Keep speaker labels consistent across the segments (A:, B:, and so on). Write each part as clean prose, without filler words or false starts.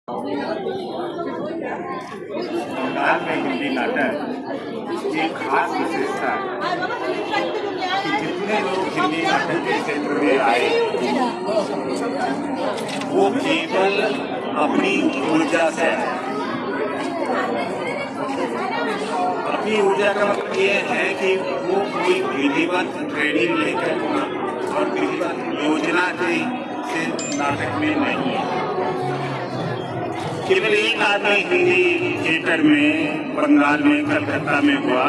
A: बंगाल में हिंदी नाटक की खास विशेषता कि जितने लोग हिंदी नाटक के क्षेत्र में आए वो केवल अपनी ऊर्जा से आए। अपनी ऊर्जा का मतलब ये है कि वो कोई विधिवत ट्रेनिंग लेकर और विधिवत योजना से नाटक में नहीं है। केवल एक आदमी हिंदी थिएटर में बंगाल में कलकत्ता में हुआ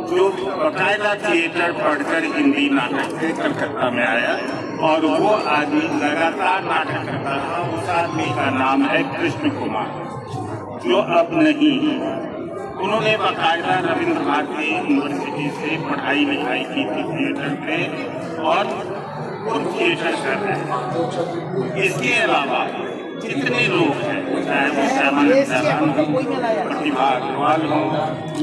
A: जो बाकायदा थिएटर पढ़कर हिंदी नाटक से कलकत्ता में आया और वो आदमी लगातार नाटक करता था। उस आदमी का नाम है कृष्ण कुमार, जो अब नहीं है। उन्होंने बाकायदा रविंद्र भारती यूनिवर्सिटी से पढ़ाई लिखाई की थी थिएटर में और वो थिएटर कर रहे हैं। इसके अलावा जितने लोग हैं, चाहे वो श्यामानंद जालान हो, प्रतिभा अग्रवाल हो,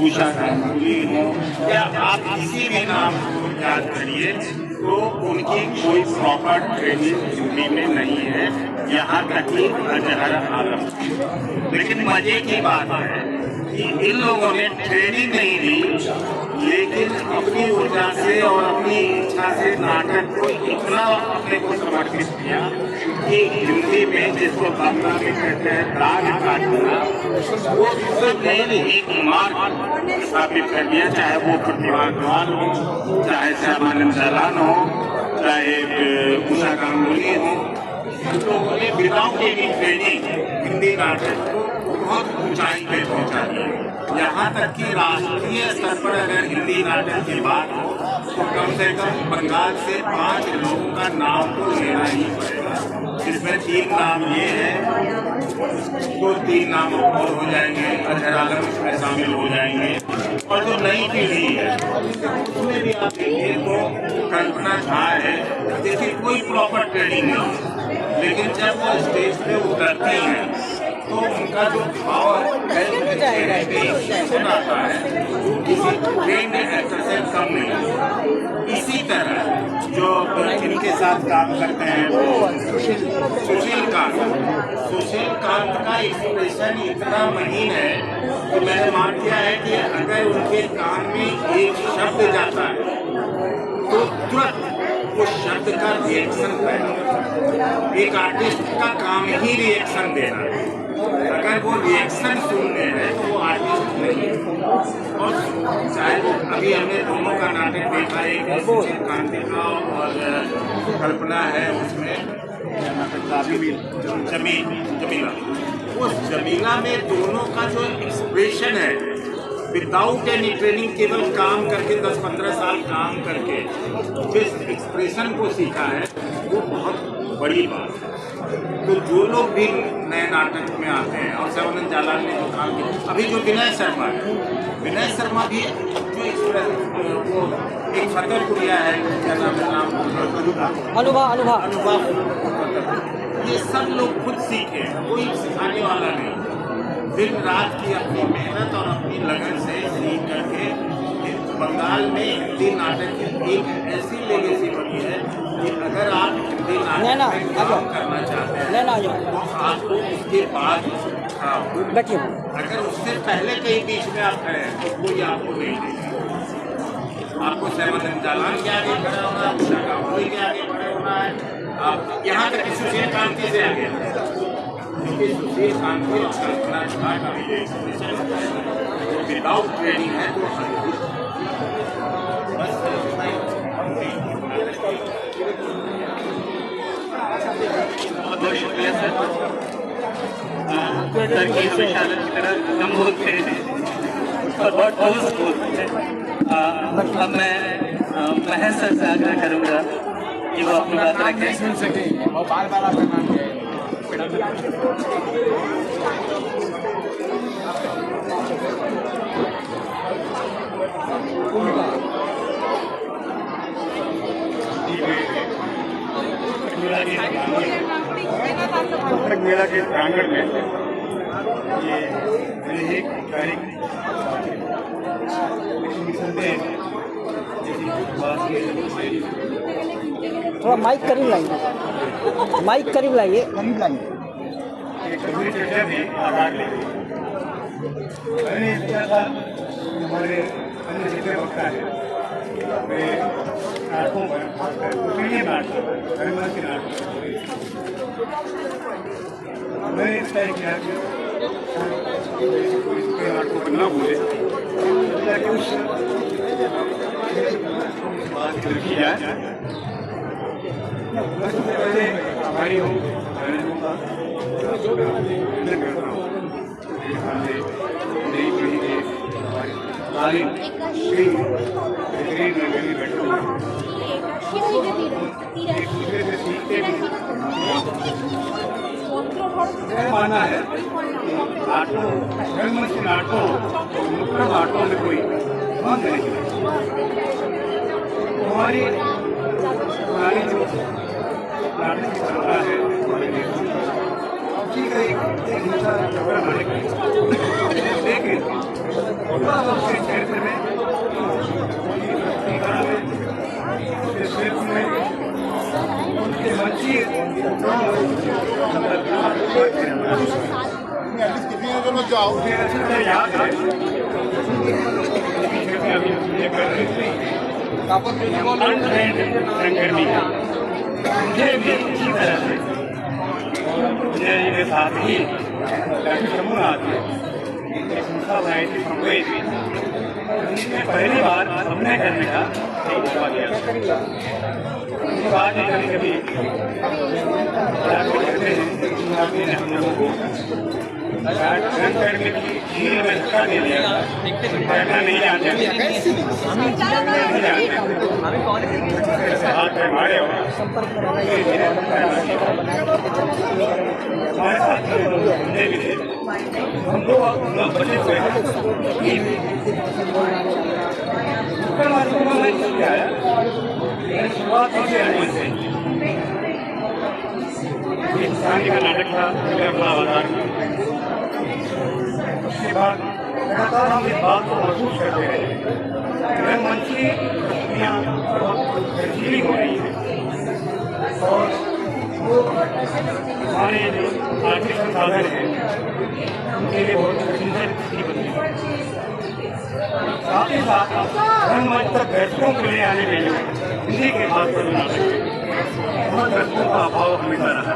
A: उषा गांगुली हो, या आप किसी भी नाम को याद करिए तो उनकी कोई प्रॉपर ट्रेनिंग हिंदी में नहीं है, यहाँ तक कि अजहर आलम। लेकिन मजे की बात है कि इन लोगों ने ट्रेनिंग नहीं दी, लेकिन अपनी ऊर्जा से और अपनी इच्छा से नाटक को इतना अपने को समर्पित किया कि हिंदी में जिसको बांग्ला में कहते हैं दाग काटना, वो सबने एक मार्ग स्थापित कर दिया। चाहे वो प्रतिभा अग्रवाल हो, चाहे श्यामानंद जालान हो, चाहे उषा गांगुली हो, लोगों ने विदाउट एनी ट्रेनिंग हिंदी नाटक को बहुत ऊंचाई पे पहुंचा दिया। यहाँ तक कि राष्ट्रीय स्तर पर अगर हिंदी नाटक की बात हो तो कम से कम बंगाल से 5 लोगों का नाम तो लेना ही पड़ेगा, जिसमें 3 नाम ये है, तो 3 नाम और हो जाएंगे, अजहर आलम इसमें शामिल हो जाएंगे। और जो नई पीढ़ी है उसमें भी आप देखिए तो कल्पना झा है, देखिए कोई प्रॉपर ट्रेनिंग नहीं, लेकिन जब वो स्टेज पे उतरते हैं तो उनका जो भाव है सुनाता है, किसी ट्रेंड एक्टर से कम नहीं। इसी तरह जो इनके साथ काम करते हैं वो सुशील कांत का एक्सप्रेशन इतना महीन है कि मैंने मान किया है कि अगर उनके कान में एक शब्द जाता है तो तुरंत उस शब्द का रिएक्शन पैदा। एक आर्टिस्ट का काम ही रिएक्शन देना है, अगर वो रिएक्शन सुनने हैं तो वो आर्टिस्ट नहीं। और चाहे अभी हमने दोनों का नाटक देखा, एक सुशील कांत का और कल्पना है उसमें जमीला। उस जमीला में दोनों का जो एक्सप्रेशन है विदाउट एनी ट्रेनिंग, केवल काम करके 10-15 साल काम करके जिस एक्सप्रेशन को सीखा है वो बहुत बड़ी बात है। तो जो लोग भी नए नाटक में आते हैं और श्यामानंद जालान ने जो काम किया, अभी जो विनय शर्मा भी जो एक्सप्रेस वो एक फतेहपुरिया है, क्या नाम अनुभा, ये सब लोग खुद सीखे, कोई सिखाने वाला नहीं। दिन रात की अपनी मेहनत और अपनी लगन से सीख करके बंगाल में हिंदी नाटक की एक ऐसी लेगेसी बनी है कि अगर आप हिंदी नाटक में काम करना चाहते हैं तो आपको उसके बाद अगर उससे पहले कहीं बीच में आप खड़े हैं तो कोई आपको नहीं देगा। आपको श्यामानंद जालान के आगे खड़ा होना है, उषा गांगुली के आगे खड़े होना है, आप यहाँ तक कि सुशील कांत से आगे सुशील कांत और कल्पना झा का विदाउट ट्रेनिंग है तो
B: बहुत शुक्रिया सर की हमेशा की तरह कम बोलते हैं और बहुत ठोस बोलते हैं। अब मैं महेश सर से आग्रह करूँगा कि वो अपनी बात रखें। सुन सके और बार-बार आपका नाम क्या है?
A: मेला के प्रांगण में ये एक तारीख
C: थोड़ा माइक करीब लाइए, माइक करीब लाइए। चौधरी चर्चा ने आधार ले ली। मैंने सोचा था कि हमारे अन्य जितने वक्ता है वे नाटकों पर प्रीमियम नाटकों पर रंगमंच के नाटकों पर मैंने तय किया कि इसके नाटकों पर न बोले ताकि उस बात की रखी जाए। सबसे पहले हमारी हो नई पीढ़ी के तालीम बेहतरीन नगरी बैठो एक दूसरे से सीखते भी। मेरा मानना है नाटकों रंगमंच के नाटकों नुक्कड़ नाटकों में कोई बंद नहीं है। हमारी पुरानी जो नाटक की परंपरा है हमारे देश में उसी का एक हिस्सा नुक्कड़ नाटक है। लेकिन उसके चरित्र में उसके शिल्प में उसके मंची याद है रंगकर्मी मुझे भी इसी तरह से मुझे के साथ ही समूह आती एक संस्था बनाई थी संवेद में पहली बार अभिनय करने का एक मौका दिया। उसके बाद ही कभी कभी करते हैं हम लोगों को रंग करने की झील में धक्का दे दिया। करना नहीं जानते हाथ में मारे हो हमारे साथ घूमने भी थे हम लोग बचे हुए शुरुआत होती है हिंदुस्तानी का नाटक था अवतार। उसके बाद लगातार हम इस बात को महसूस करते रहे रंगमंच की दुनिया बहुत गंभीरी हो रही है और वो हमारे जो आर्थिक संसाधन है उनके लिए बहुत कठिन स्थिति बनी है। साथ ही साथ रंगमंच तक दर्शकों को ले आने में जो हिंदी के खास पर नाटक है वहाँ दर्शकों का अभाव हमेशा रहा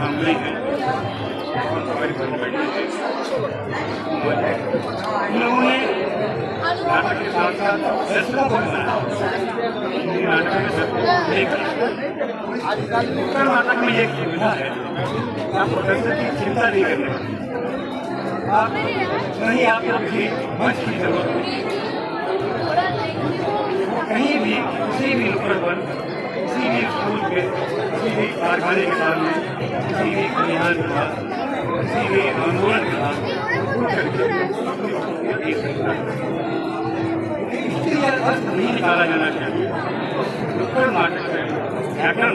C: हमले है लोगों ने नाटक के साथ साथ दर्शकों को बनाया। नाटक में दर्शकों नाटक में एक सुविधा है आपको दर्शक की चिंता नहीं करनी आप नहीं आपको किसी मंच की जरूरत नहीं। कहीं भी किसी भी नुक्कड़ पर किसी भी स्कूल पे किसी भी कारखाने के सामने किसी भी खलिहान के पास किसी भी आंदोलन के पास इसके लिए अर्थ नहीं निकाला जाना चाहिए। नुक्कड़ नाटक है व्याकरण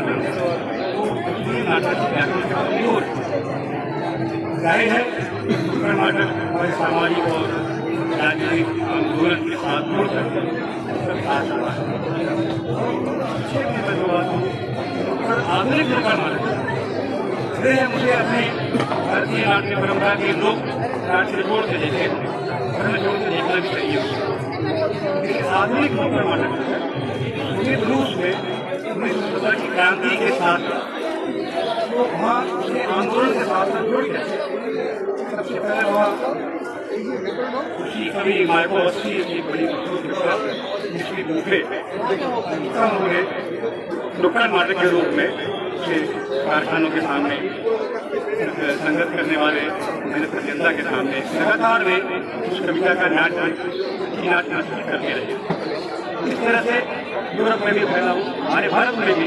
C: नाटक व्याकरण का उपयोग जाहिर है नुक्कड़ नाटक हमारे सामाजिक और राजनीतिक आंदोलन के साथ जुड़ सकते आधुनिक नुक्कड़ नाटक मुझे अपने भारतीय नाट्य परंपरा के लोक नाट्य जोड़ से देखे जोड़ से देखना भी चाहिए। आधुनिक नुक्कड़ नाटक रूस में 1917 की क्रांति के साथ वहाँ उसके आंदोलन के साथ साथ जुड़ गए। सबसे पहले वहाँ उसी कवि मायाकोवस्की की बड़ी जिसकी दूसरे उन्होंने नुक्कड़ नाटक के रूप में कारखानों के सामने संघर्ष करने वाले जनता के सामने लगातार वे उस कविता का नाच करते रहे। इस तरह से यूरोप में भी फैला हमारे भारत में भी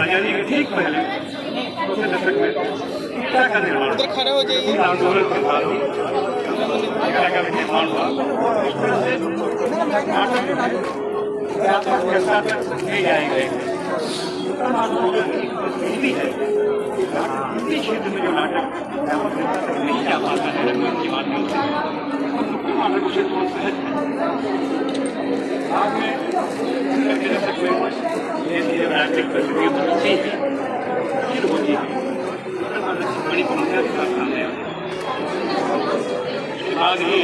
C: आजादी के ठीक पहले दूसरे दशक में शिक्षा का निर्माण आंदोलन के बाद का निर्माण हुआ। इस तरह से नाटक ले जाएंगे हिंदी क्षेत्र में जो नाटक नहीं जा पाता है रंगमंच के माध्यम से नाटक उसे बहुत सहज है। बाद में दशक में राजनीतिक परिस्थितियाँ बदलती हैं फिर होती है बड़ी समस्या के साथ सामने आती है। उसके बाद ही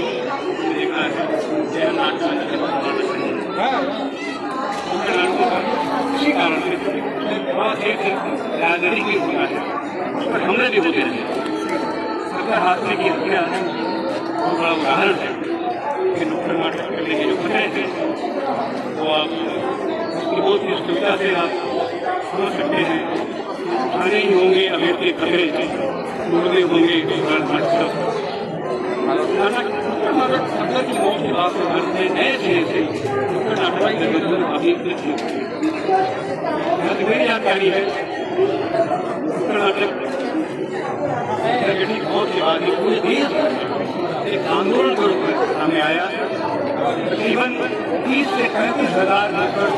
C: देखा है जगन्नाथ इसी कारण से थोड़ा देर से राजनीति भी होता है उस पर हमले भी होते हैं। सरकार हादसे की हत्या बहुत बड़ा उदाहरण है कि नुक्कड़ नाटक करने के जो खतरे थे वो आप बहुत ही सुविधा से आप समझ सकते हैं। थाने ही होंगे अवेयर के खतरे मुर्दे होंगे नाटक की मौत के बाद नए सिरे से नुक्कड़ नाटक अभी मेरी जानकारी है नुक्कड़ नाटक मौत के बाद पूरे देश एक आंदोलन के रूप में सामने आया। तकरीबन 30 से 35,000 नुक्कड़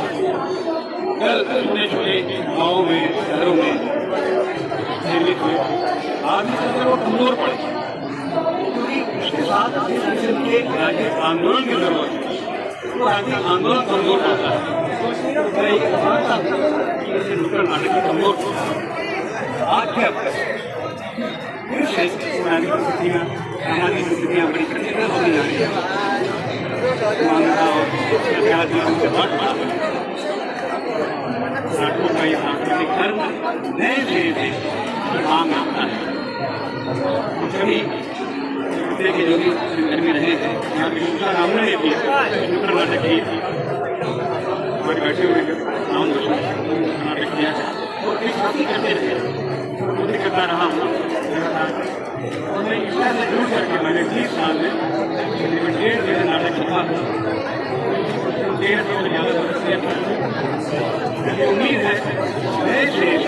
C: कल छोटे छोटे गाँवों में शहरों में निर्मित हुए। आदमी से वो कमजोर पड़े क्योंकि उसके साथ राजनीतिक आंदोलन की जरूरत है। वो राजनीतिक आंदोलन कमजोर पड़ता है। नुक्कड़ नाटक की कमजोर आज क्या फिर से स्थितियाँ सामाजिक स्थितियाँ बड़ी कठिन होती जा रही है। मानवता और उनसे बढ़ पड़ा नाटकों का यहाँ धर्म नए सिरे से मांग आता है। सभी के जो भी घर में रहे थे यहाँ पे दूसरा सामने ने भी नुक्कड़ नाटक की हमारे बैठे हुए नाम नाटक किया और एक साथी करते रहे करता रहा मैं इतना से जुड़ करके मैंने 30 साल में 1.5 घंटे नाटक लिखा 1300 से ज़्यादा उम्मीद है नए देश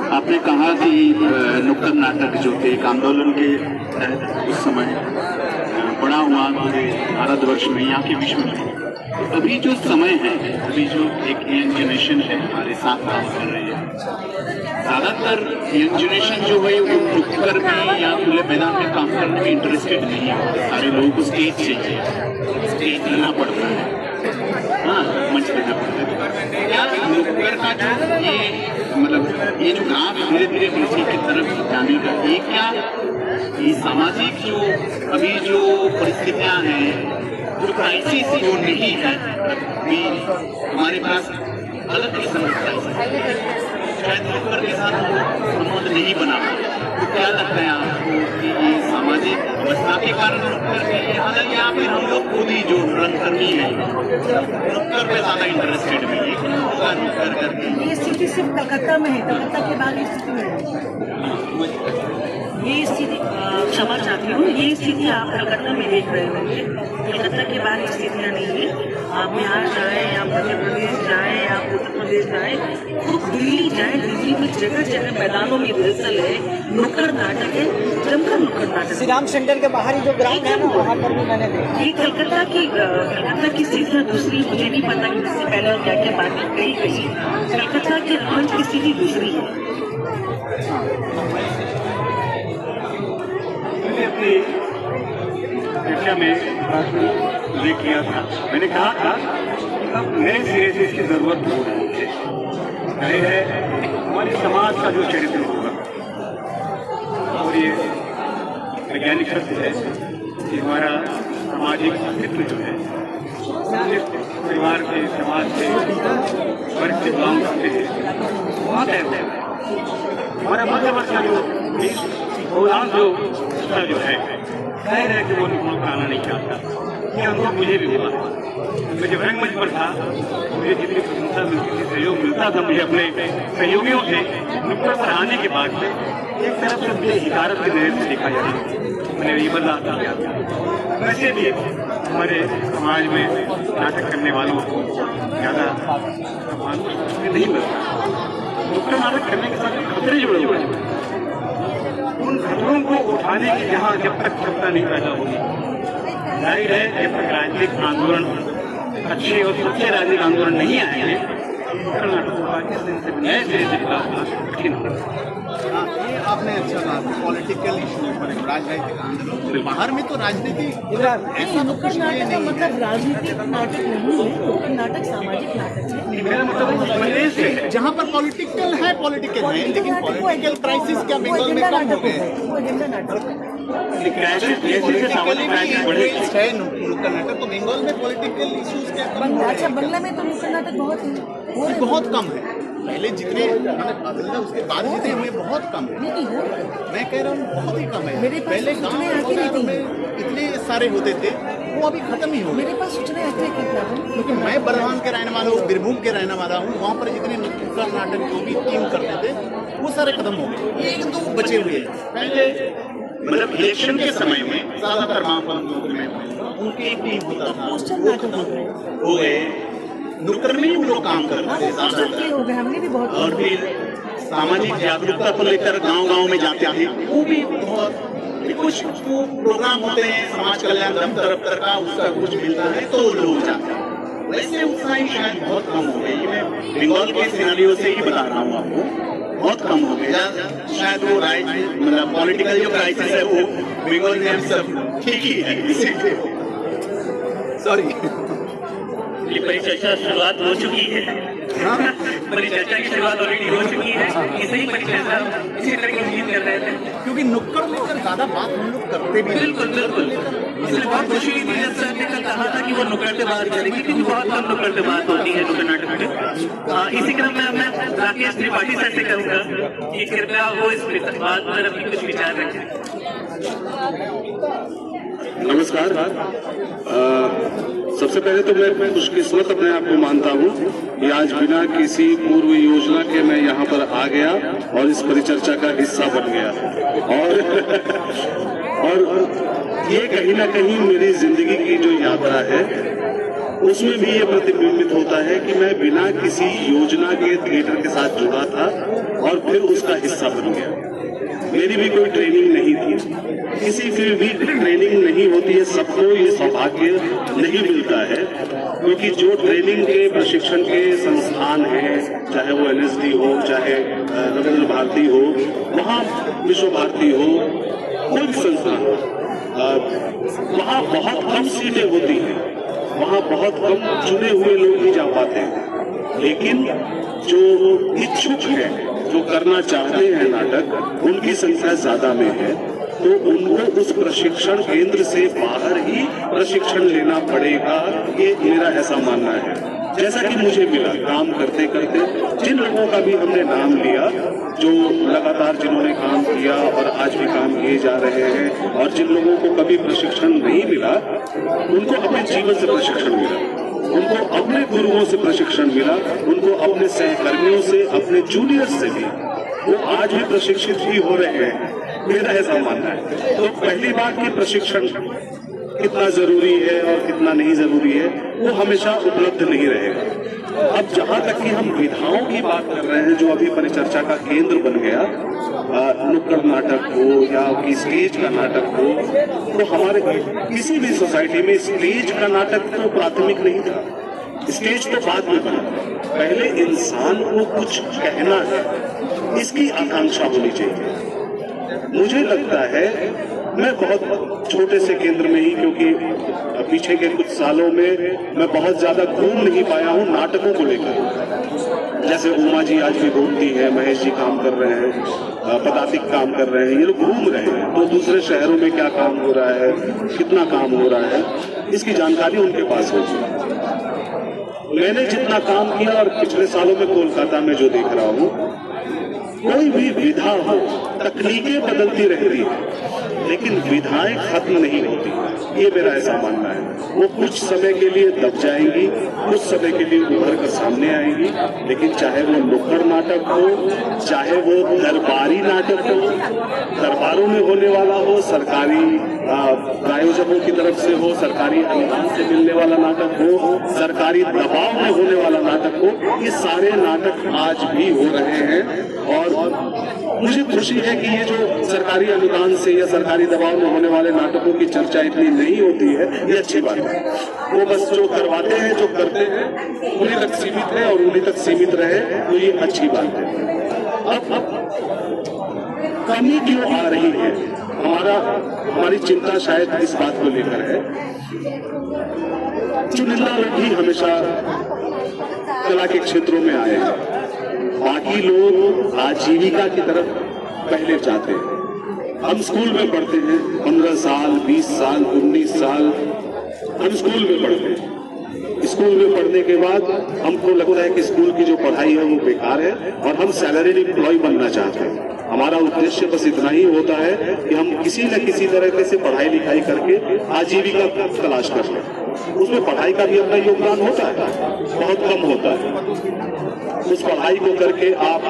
D: आपने कहा कि नुक्कड़ नाटक जो थे एक आंदोलन के तहत उस समय बड़ा हुआ पूरे भारतवर्ष में यहाँ के विश्व में। अभी जो समय है अभी जो एक यंग जनरेशन है हमारे साथ काम कर रही है ज़्यादातर यंग जनरेशन जो है वो नुक्कड़ में या खुले मैदान में काम करने में इंटरेस्टेड नहीं है। सारे लोगों को स्टेज चाहिए स्टेज लेना पड़ता है हाँ मंच लेना पड़ता है। क्या नुक्कड़ का जो ये जो ग्राफ धीरे धीरे नीचे की तरफ जाने का ये क्या ये सामाजिक जो अभी जो परिस्थितियां हैं जो क्राइसिस जो नहीं है अभी हमारे पास अलग किस्म की क्राइसिस शायद नुक्कड़ के साथ संबंध नहीं बना तो क्या लगता है आपको कि ये सामाजिक अवस्था के कारण नुक्कड़ में हालांकि यहाँ पे हम लोग खुद ही जो रंगकर्मी है नुक्कड़ पे ज्यादा इंटरेस्टेड है ये होगा नुक्कड़ करके।
E: ये स्थिति सिर्फ कलकत्ता में है कलकत्ता के बाहरी स्थिति में है। ये स्थिति क्षमा चाहती हूँ ये स्थिति आप कलकत्ता में देख रहे होंगे कलकत्ता के बाहरी स्थितियाँ नहीं है। आप बिहार जाए या मध्य प्रदेश जाए या उत्तर प्रदेश जाए खुद दिल्ली जाए दिल्ली में जगह जगह मैदानों में रिहर्सल है नुक्कड़ नाटक है जमकर नुक्कड़ नाटक।
F: श्री राम सेंटर के बाहर जो ग्राउंड है ना वहाँ पर भी मैंने देखा।
E: ये कलकत्ता की स्थितियाँ दूसरी मुझे नहीं पता कि इससे पहले क्या क्या बातें कही गई। कलकत्ता के रंग की स्थिति दूसरी है।
C: मैंने अपनी चर्चा में उल्लेख किया था मैंने कहा था अब नए सिरे से इसकी जरूरत हो रही है। है हमारे समाज का जो चरित्र होगा और ये वैज्ञानिक सत्य है कि हमारा सामाजिक अस्तित्व जो है सिर्फ परिवार के समाज के वर्ग से बिलोंग करते हैं वहाँ तय होता है। हमारा मध्य वर्ग का जो हिस्सा जो है जाहिर है कि वो निपुण आना नहीं चाहता। ये अनुभव मुझे भी हुआ। मैं जब रंगमंच पर था मुझे जितनी प्रशंसा मिलती थी सहयोग मिलता था मुझे अपने सहयोगियों से नुक्कड़ पर आने के बाद में एक तरफ से मुझे हिकारत की नजर से देखा जाता मैंने ये बर्दाश्त किया। वैसे भी हमारे समाज में नाटक करने वालों को ज़्यादा सम्मान नहीं मिलता। नुक्कड़ नाटक करने के साथ खतरे जुड़े हुए हैं उन खतरों को उठाने की जहाँ जब तक क्षमता नहीं पैदा होगी जाहिर है जब तक राजनीतिक आंदोलन अच्छे और सच्चे राजनीतिक आंदोलन नहीं आएंगे कर्नाटक सभा के दिन से नए सिरे से कठिन हो रहा है।
G: हाँ, ये आपने अच्छा कहा पॉलिटिकल इशू पर राजनीतिक आंदोलन बाहर में तो राजनीति ऐसा
E: नुक्कड़ नाटक का मतलब राजनीतिक नाटक नहीं है, नुक्कड़ नाटक सामाजिक नाटक है।
C: मेरा मतलब उस प्रदेश से है
G: जहाँ पर पॉलिटिकल है लेकिन पॉलिटिकल क्राइसिस क्या बंगाल में कम हो गए
E: वो एजेंडा नाटक है।
G: पॉलिटिकली भी है नुक्कड़ नाटक, तो बंगाल में पॉलिटिकल इश्यूज क्या कम हो
E: अच्छा, बंगला में तो नुक्कड़ नाटक बहुत
G: रहे हैं? बहुत कम है। पहले जितने बदलना उसके बाद जितने हुए बहुत कम है। मैं कह रहा हूँ बहुत ही कम है।
E: मेरे पास
G: पहले
E: सूचनाएं
G: गाँव
E: आती रहती
G: में इतने सारे होते थे, वो अभी खत्म ही हो गए।
E: मेरे पास सूचनाएं आती है
G: क्योंकि मैं बर्हान के रहने वाला हूँ, बीरभूम के रहने वाला हूँ, वहाँ पर जितने नुक्कड़ नाटक जो भी टीम करते थे वो सारे खत्म हो गए, एक दो बचे हुए हैं। पहले मतलब इलेक्शन के समय में ज्यादातर महापंचों में उनके एक टीम होता था, वो खत्म हो गए। नुक्कड़ में ही वो लोग काम करते थे ज्यादातर।
E: हो गए, हमने भी बहुत
G: और फिर सामाजिक जागरूकता को लेकर गांव-गांव में जाते थे, वो भी बहुत कुछ प्रोग्राम होते हैं समाज कल्याण दफ्तर का, उसका कुछ मिलता है तो लोग जाते हैं। वैसे उत्साही शायद बहुत कम हो गई। मैं बंगाल के सिनारियों से ही बता रहा हूँ आपको, बहुत कम हो गया। शायद वो मतलब पॉलिटिकल जो क्राइसिस है वो बंगाल में सब ठीक ही है, इसीलिए सॉरी।
B: ये परिचर्चा शुरुआत हो चुकी है। परिचर्चा की शुरुआत ऑलरेडी हो चुकी है। इसे ही परिचर्चा इसी तरह की उम्मीद कर रहे थे,
G: क्योंकि नुक्कड़ लेकर ज्यादा बात हम लोग करते भी
B: बिल्कुल बिल्कुल। इसलिए बहुत खुशी हुई थी जब सर ने कहा था कि वो नुक्कड़ पे बात करेंगे, क्योंकि बहुत कम नुक्कड़ पे बात होती है नुक्कड़ नाटक में। इसी क्रम में मैं राकेश त्रिपाठी सर से कहूँगा कि कृपया वो इस बात पर अपनी कुछ विचार रखें।
H: नमस्कार। सबसे पहले तो मैं खुशकिस्मत अपने आप को मानता हूँ कि आज बिना किसी पूर्व योजना के मैं यहाँ पर आ गया और इस परिचर्चा का हिस्सा बन गया और ये कहीं ना कहीं मेरी जिंदगी की जो यात्रा है उसमें भी ये प्रतिबिंबित होता है कि मैं बिना किसी योजना के थिएटर के साथ जुड़ा था और फिर उसका हिस्सा बन गया। मेरी भी कोई ट्रेनिंग नहीं थी, किसी की भी ट्रेनिंग नहीं होती है, सबको ये सौभाग्य नहीं मिलता है, क्योंकि जो ट्रेनिंग के प्रशिक्षण के संस्थान हैं, चाहे वो NSD हो, चाहे रविंद्र भारती हो, वहाँ विश्व भारती हो, कोई भी संस्थान हो, वहाँ बहुत कम सीटें होती हैं, वहाँ बहुत कम चुने हुए लोग ही जा पाते हैं। लेकिन जो इच्छुक है, जो करना चाहते हैं नाटक, उनकी संख्या ज्यादा में है, तो उनको उस प्रशिक्षण केंद्र से बाहर ही प्रशिक्षण लेना पड़ेगा, ये मेरा ऐसा मानना है। जैसा कि मुझे मिला काम करते करते, जिन लोगों का भी हमने नाम लिया, जो लगातार जिन्होंने काम किया और आज भी काम किए जा रहे हैं, और जिन लोगों को कभी प्रशिक्षण नहीं मिला उनको अपने जीवन से प्रशिक्षण मिला, उनको अपने गुरुओं से प्रशिक्षण मिला, उनको अपने सहकर्मियों से, अपने जूनियर्स से भी वो आज भी प्रशिक्षित ही हो रहे हैं, मेरा ऐसा मानना है। तो पहली बात कि प्रशिक्षण कितना जरूरी है और कितना नहीं जरूरी है वो हमेशा उपलब्ध नहीं रहेगा। अब जहां तक कि हम विधाओं की बात कर रहे हैं, जो अभी परिचर्चा का केंद्र बन गया, नुक्कड़ नाटक हो या कि स्टेज का नाटक हो, तो हमारे किसी भी सोसाइटी में स्टेज का नाटक तो प्राथमिक नहीं था, स्टेज तो बाद में बना। पहले इंसान को कुछ कहना है, इसकी आकांक्षा होनी चाहिए। मुझे लगता है मैं बहुत छोटे से केंद्र में ही, क्योंकि पीछे के कुछ सालों में मैं बहुत ज्यादा घूम नहीं पाया हूँ नाटकों को लेकर। जैसे उमा जी आज भी घूमती है, महेश जी काम कर रहे हैं, पदातिक काम कर रहे हैं, ये लोग घूम रहे हैं, तो दूसरे शहरों में क्या काम हो रहा है, कितना काम हो रहा है, इसकी जानकारी उनके पास होगी। मैंने जितना काम किया और पिछले सालों में कोलकाता में जो देख रहा हूँ, कोई भी विधा हो, तकनीकें बदलती रहती है, लेकिन विधाएं खत्म नहीं होती, ये मेरा ऐसा मानना है। वो कुछ समय के लिए दब जाएंगी, कुछ समय के लिए उभर कर सामने आएंगी, लेकिन चाहे वो नुक्कड़ नाटक हो, चाहे वो दरबारी नाटक हो, दरबारों में होने वाला हो, सरकारी प्रायोजकों की तरफ से हो, सरकारी अनुदान से मिलने वाला नाटक हो, सरकारी दबाव में होने वाला नाटक हो, ये सारे नाटक आज भी हो रहे हैं और मुझे खुशी है कि ये जो सरकारी अनुदान से या सरकारी दबाव में होने वाले नाटकों की चर्चा इतनी नहीं होती है, ये अच्छी बात है। वो बस जो करवाते हैं, जो करते हैं, उन्हीं तक सीमित है और उन्हीं तक सीमित रहे, तो ये अच्छी बात है। अब कमी क्यों आ रही है, हमारी चिंता शायद इस बात को लेकर है। चुनिंदा लोग ही हमेशा कला के क्षेत्रों में आए हैं, बाकी लोग आजीविका की तरफ पहले जाते हैं। हम स्कूल में पढ़ते हैं, 15 साल, 20 साल, 19 साल हम स्कूल में पढ़ते हैं। स्कूल में पढ़ने के बाद हमको लगता है कि स्कूल की जो पढ़ाई है वो बेकार है और हम सैलरीड एम्प्लॉय बनना चाहते हैं। हमारा उद्देश्य बस इतना ही होता है कि हम किसी न किसी तरह से पढ़ाई लिखाई करके आजीविका तलाश कर लें। उसमें पढ़ाई का भी अपना योगदान होता है, बहुत कम होता है। उस पढ़ाई को करके आप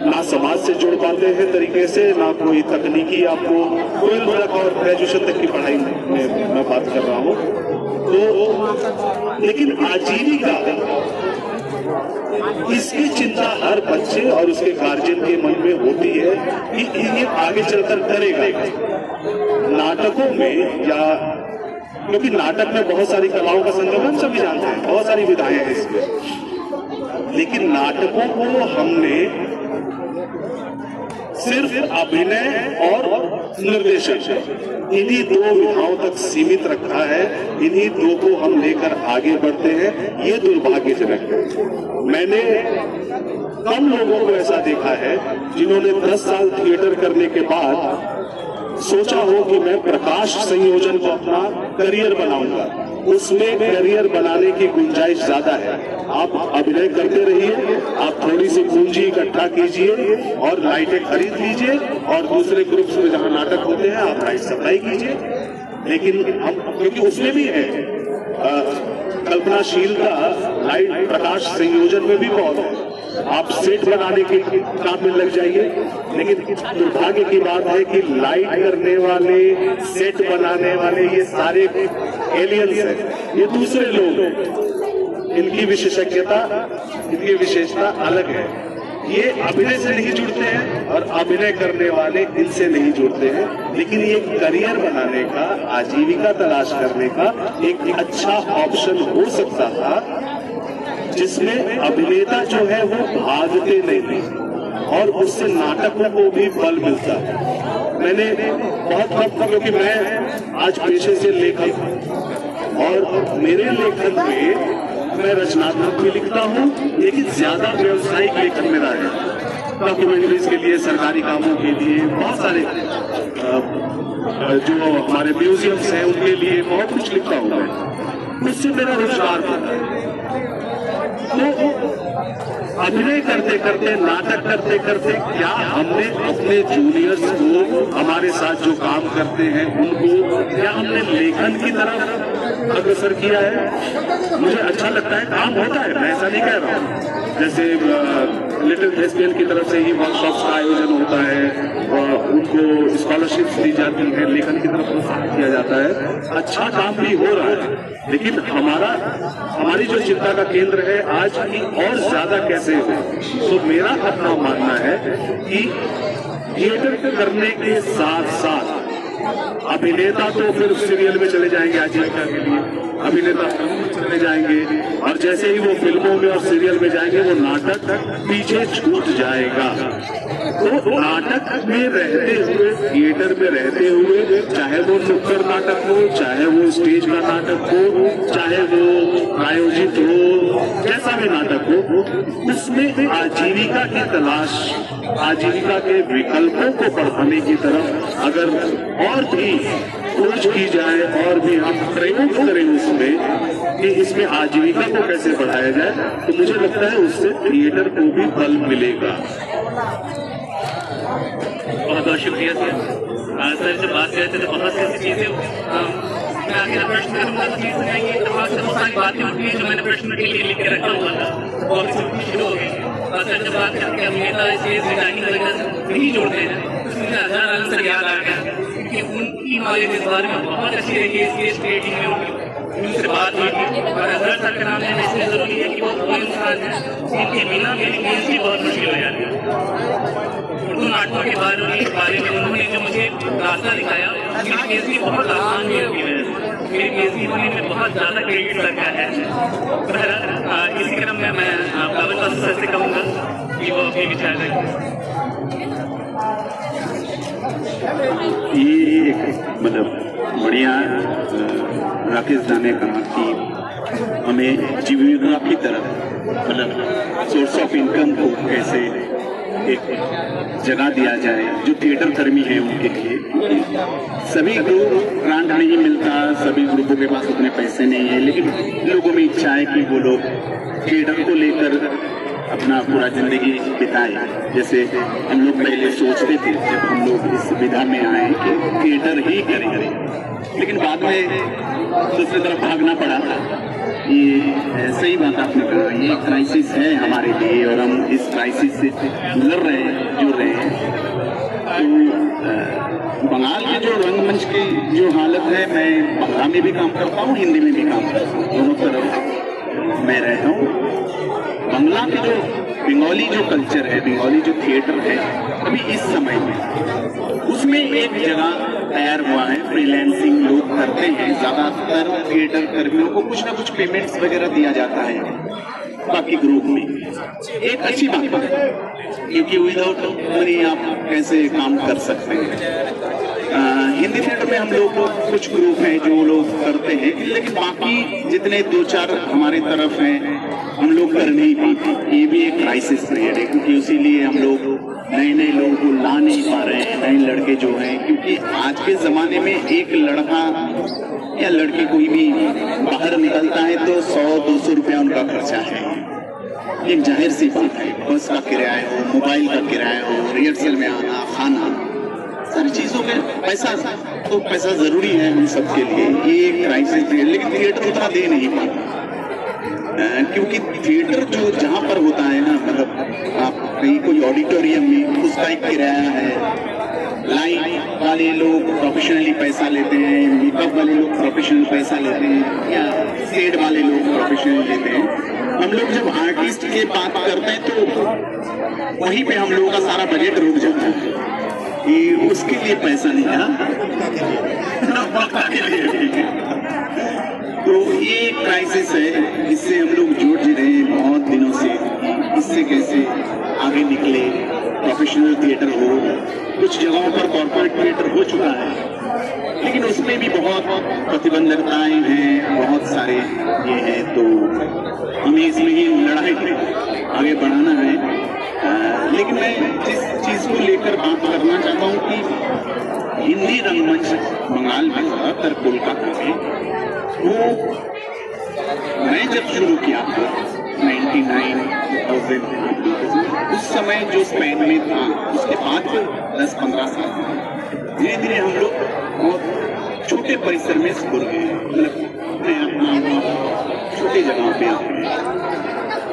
H: ना समाज से जुड़ पाते हैं तरीके से, ना कोई तकनीकी आपको 12 तक और ग्रेजुएशन तक की पढ़ाई में मैं बात कर रहा हूँ। तो लेकिन आजीविका, इसकी चिंता हर बच्चे और उसके गार्जियन के मन में होती है कि ये आगे चलकर करेगा। नाटकों में या क्योंकि नाटक में बहुत सारी कलाओं का संगम हम सभी जानते हैं, बहुत सारी विधाएं हैं इसमें, लेकिन नाटकों को हमने सिर्फ अभिनय और निर्देशन इन्हीं 2 विधाओं तक सीमित रखा है। इन्हीं 2 को हम लेकर आगे बढ़ते हैं, ये दुर्भाग्यजनक है। मैंने कम लोगों को ऐसा देखा है जिन्होंने 10 साल थिएटर करने के बाद सोचा हो कि मैं प्रकाश संयोजन को अपना करियर बनाऊंगा। उसमें करियर बनाने की गुंजाइश ज्यादा है। आप अभिनय करते रहिए, आप थोड़ी सी पूंजी इकट्ठा कीजिए और लाइटें खरीद लीजिए और दूसरे ग्रुप्स में जहां नाटक होते हैं आप लाइट सप्लाई कीजिए। लेकिन हम, क्योंकि उसमें भी है कल्पनाशीलता, लाइट प्रकाश संयोजन में भी बहुत है, आप सेट बनाने के काम में लग जाइए। लेकिन दुर्भाग्य की बात है कि लाइट करने वाले, सेट बनाने वाले ये सारे एलियंस हैं, ये दूसरे लोग हैं। इनकी विशेषज्ञता, इनकी विशेषता अलग है। ये अभिनय से नहीं जुड़ते हैं और अभिनय करने वाले इनसे नहीं जुड़ते हैं। लेकिन ये करियर बनाने का, आजीविका तलाश करने का एक अच्छा ऑप्शन हो सकता था, जिसमें अभिनेता जो है वो भागते नहीं और उससे नाटकों को भी बल मिलता है। मैंने बहुत वक्त, क्योंकि मैं आज पेशे से लेखक हूं और मेरे लेखन में मैं रचनात्मक भी लिखता हूं, लेकिन ज्यादा व्यवसायिक लेखन मेरा है। डॉक्यूमेंट्रीज के लिए, सरकारी कामों के लिए, बहुत सारे जो हमारे म्यूजियम्स हैं उनके लिए बहुत कुछ लिखता हूं मैं। उससे मेरा रोजगार होता है। तो अभिनय करते करते, नाटक करते करते क्या हमने अपने जूनियर्स को, हमारे साथ जो काम करते हैं उनको, क्या हमने लेखन की तरफ अग्रसर किया है? मुझे अच्छा लगता है, काम होता है, मैं ऐसा नहीं कह रहा हूँ। जैसे लिटिल थिएस्पियन की तरफ से ही वर्कशॉप्स का आयोजन होता है, उनको स्कॉलरशिप्स दी जाती है, लेखन की तरफ प्रोत्साहित किया जाता है, अच्छा काम भी हो रहा है। लेकिन हमारी जो चिंता का केंद्र है आज की और ज्यादा कैसे हो। तो मेरा अपना मानना है कि थिएटर करने के साथ साथ अभिनेता तो फिर सीरियल में चले जाएंगे आजीविका के लिए, अभिनेता फिल्मों में चले जाएंगे और जैसे ही वो फिल्मों में और सीरियल में जाएंगे वो नाटक पीछे छूट जाएगा। तो नाटक में रहते हुए, थिएटर में रहते हुए, चाहे वो नुक्कड़ नाटक हो, चाहे वो स्टेज का नाटक हो, चाहे वो आयोजित हो, जैसा भी नाटक हो, उसमें आजीविका की तलाश, आजीविका के विकल्पों को बढ़ाने की तरफ अगर और भी खोज की जाए और भी हम प्रयोग करें उसमें कि इसमें आजीविका को कैसे बढ़ाया जाए, तो मुझे लगता है उससे थिएटर को भी बल मिलेगा।
B: बहुत बहुत शुक्रिया सर। जब बात करते थे बहुत सी चीजें, मैं आगे प्रश्न करूंगा तो चीज में ये तमाम से बहुत सारी बातें होती हैं जो मैंने प्रश्न के लिए लिख के रखा हुआ था, वो अभी से शुरू हो गई। और सर जब बात करते हैं अभिनेता स्टेज डिजाइनिंग वगैरह से नहीं जोड़ते हैं, तो मुझे आनंद सर याद आ गया कि उनकी नॉलेज इस बारे में बहुत अच्छी रही है, स्टेज क्रिएटिंग में उनकी उनसे बात हुई थी और अजहर सर का नाम लेना इसलिए जरूरी है कि वो कोई इंसान है जिनके बिना मेरी पीएचडी बहुत मुश्किल हो जाती है। उर्दू नाटकों के बारे में उन्होंने जो मुझे रास्ता दिखाया, मेरी पीएचडी बहुत आसान हुई उनकी वजह से। मेरी पीएचडी होने में बहुत ज़्यादा क्रेडिट लगा है। बहरहाल इसी क्रम में मैं बाबर पास सर से कहूँगा कि वो अपने विचार रखें।
D: ये एक मतलब बढ़िया राकेश दा ने कहा कि हमें जीविका की तरफ मतलब सोर्स ऑफ इनकम को कैसे एक जगह दिया जाए जो थिएटर कर्मी है उनके लिए। सभी ग्रुप ग्रांट नहीं मिलता, सभी ग्रुपों के पास उतने पैसे नहीं है, लेकिन लोगों में इच्छा है कि वो लोग थिएटर को लेकर अपना पूरा जिंदगी बिताए। जैसे हम लोग पहले सोचते थे जब हम लोग इस विधा में आए कि थिएटर ही करेंगे, लेकिन बाद में दूसरी तरफ भागना पड़ा। ये सही बात आपने कहा, ये क्राइसिस है हमारे लिए और हम इस क्राइसिस से लड़ रहे हैं, जुड़ रहे हैं। तो बंगाल के जो रंगमंच की जो हालत है, मैं बांग्ला में भी काम करता हूँ, हिंदी में भी काम करता हूँ, दोनों तरफ मैं रहता हूँ। बांग्ला के जो बंगाली जो कल्चर है, बंगाली जो थिएटर है अभी इस समय में, उसमें एक जगह तैयार हुआ है। फ्रीलांसिंग लोग करते हैं, ज्यादातर थिएटर कर्मियों को कुछ ना कुछ पेमेंट्स वगैरह दिया जाता है बाकी ग्रुप में। एक अच्छी बात है क्योंकि विदाउट मनी आप कैसे काम कर सकते हैं। हिंदी थिएटर में हम लोग कुछ ग्रुप हैं जो लोग करते हैं, लेकिन बाकी जितने दो चार हमारे तरफ हैं हम लोग कर नहीं पाते। ये भी एक क्राइसिस पीरियड है क्योंकि इसीलिए हम लोग नए नए लोगों को ला नहीं पा रहे हैं, नए लड़के जो हैं, क्योंकि आज के जमाने में एक लड़का या लड़की कोई भी बाहर निकलता है तो 100-200 रुपया उनका खर्चा है। एक जाहिर सी बात है, बस का किराया हो, मोबाइल का किराया हो, रिहर्सल में आना, खाना, सारी चीजों में पैसा, तो पैसा जरूरी है हम सबके लिए। ये एक क्राइसिस है, लेकिन थिएटर उतना दे नहीं पाता क्योंकि थिएटर जो जहाँ पर होता है ना, मतलब आप कहीं कोई ऑडिटोरियम में, उसका एक किराया है। लाइट वाले लोग प्रोफेशनली पैसा लेते हैं, मेकअप वाले लोग प्रोफेशनल पैसा लेते हैं, या सेट वाले लोग प्रोफेशनल लेते हैं। हम लोग जब आर्टिस्ट की बात करते हैं तो वहीं पे हम लोगों का सारा बजट रुक जाता है कि उसके लिए पैसा नहीं है, के लिए। तो ये क्राइसिस है, इससे हम लोग जुड़ रहे हैं बहुत दिनों से। इससे कैसे आगे निकले, प्रोफेशनल थिएटर हो, कुछ जगहों पर कॉर्पोरेट थिएटर हो चुका है, लेकिन उसमें भी बहुत प्रतिबंधकताएं हैं, बहुत सारे ये हैं। तो हमें इसमें ही लड़ाई आगे बढ़ाना है। लेकिन मैं जिस चीज को लेकर बात करना चाहता हूँ कि हिंदी रंगमंच बंगाल में, ज्यादातर कोलकाता में, वो मैं जब शुरू किया था 99 उस समय जो स्पेन में था, उसके बाद 10-15 साल धीरे धीरे हम लोग बहुत छोटे परिसर में स्कूल गए, मतलब मैं अपना छोटी जगह पे आ गए।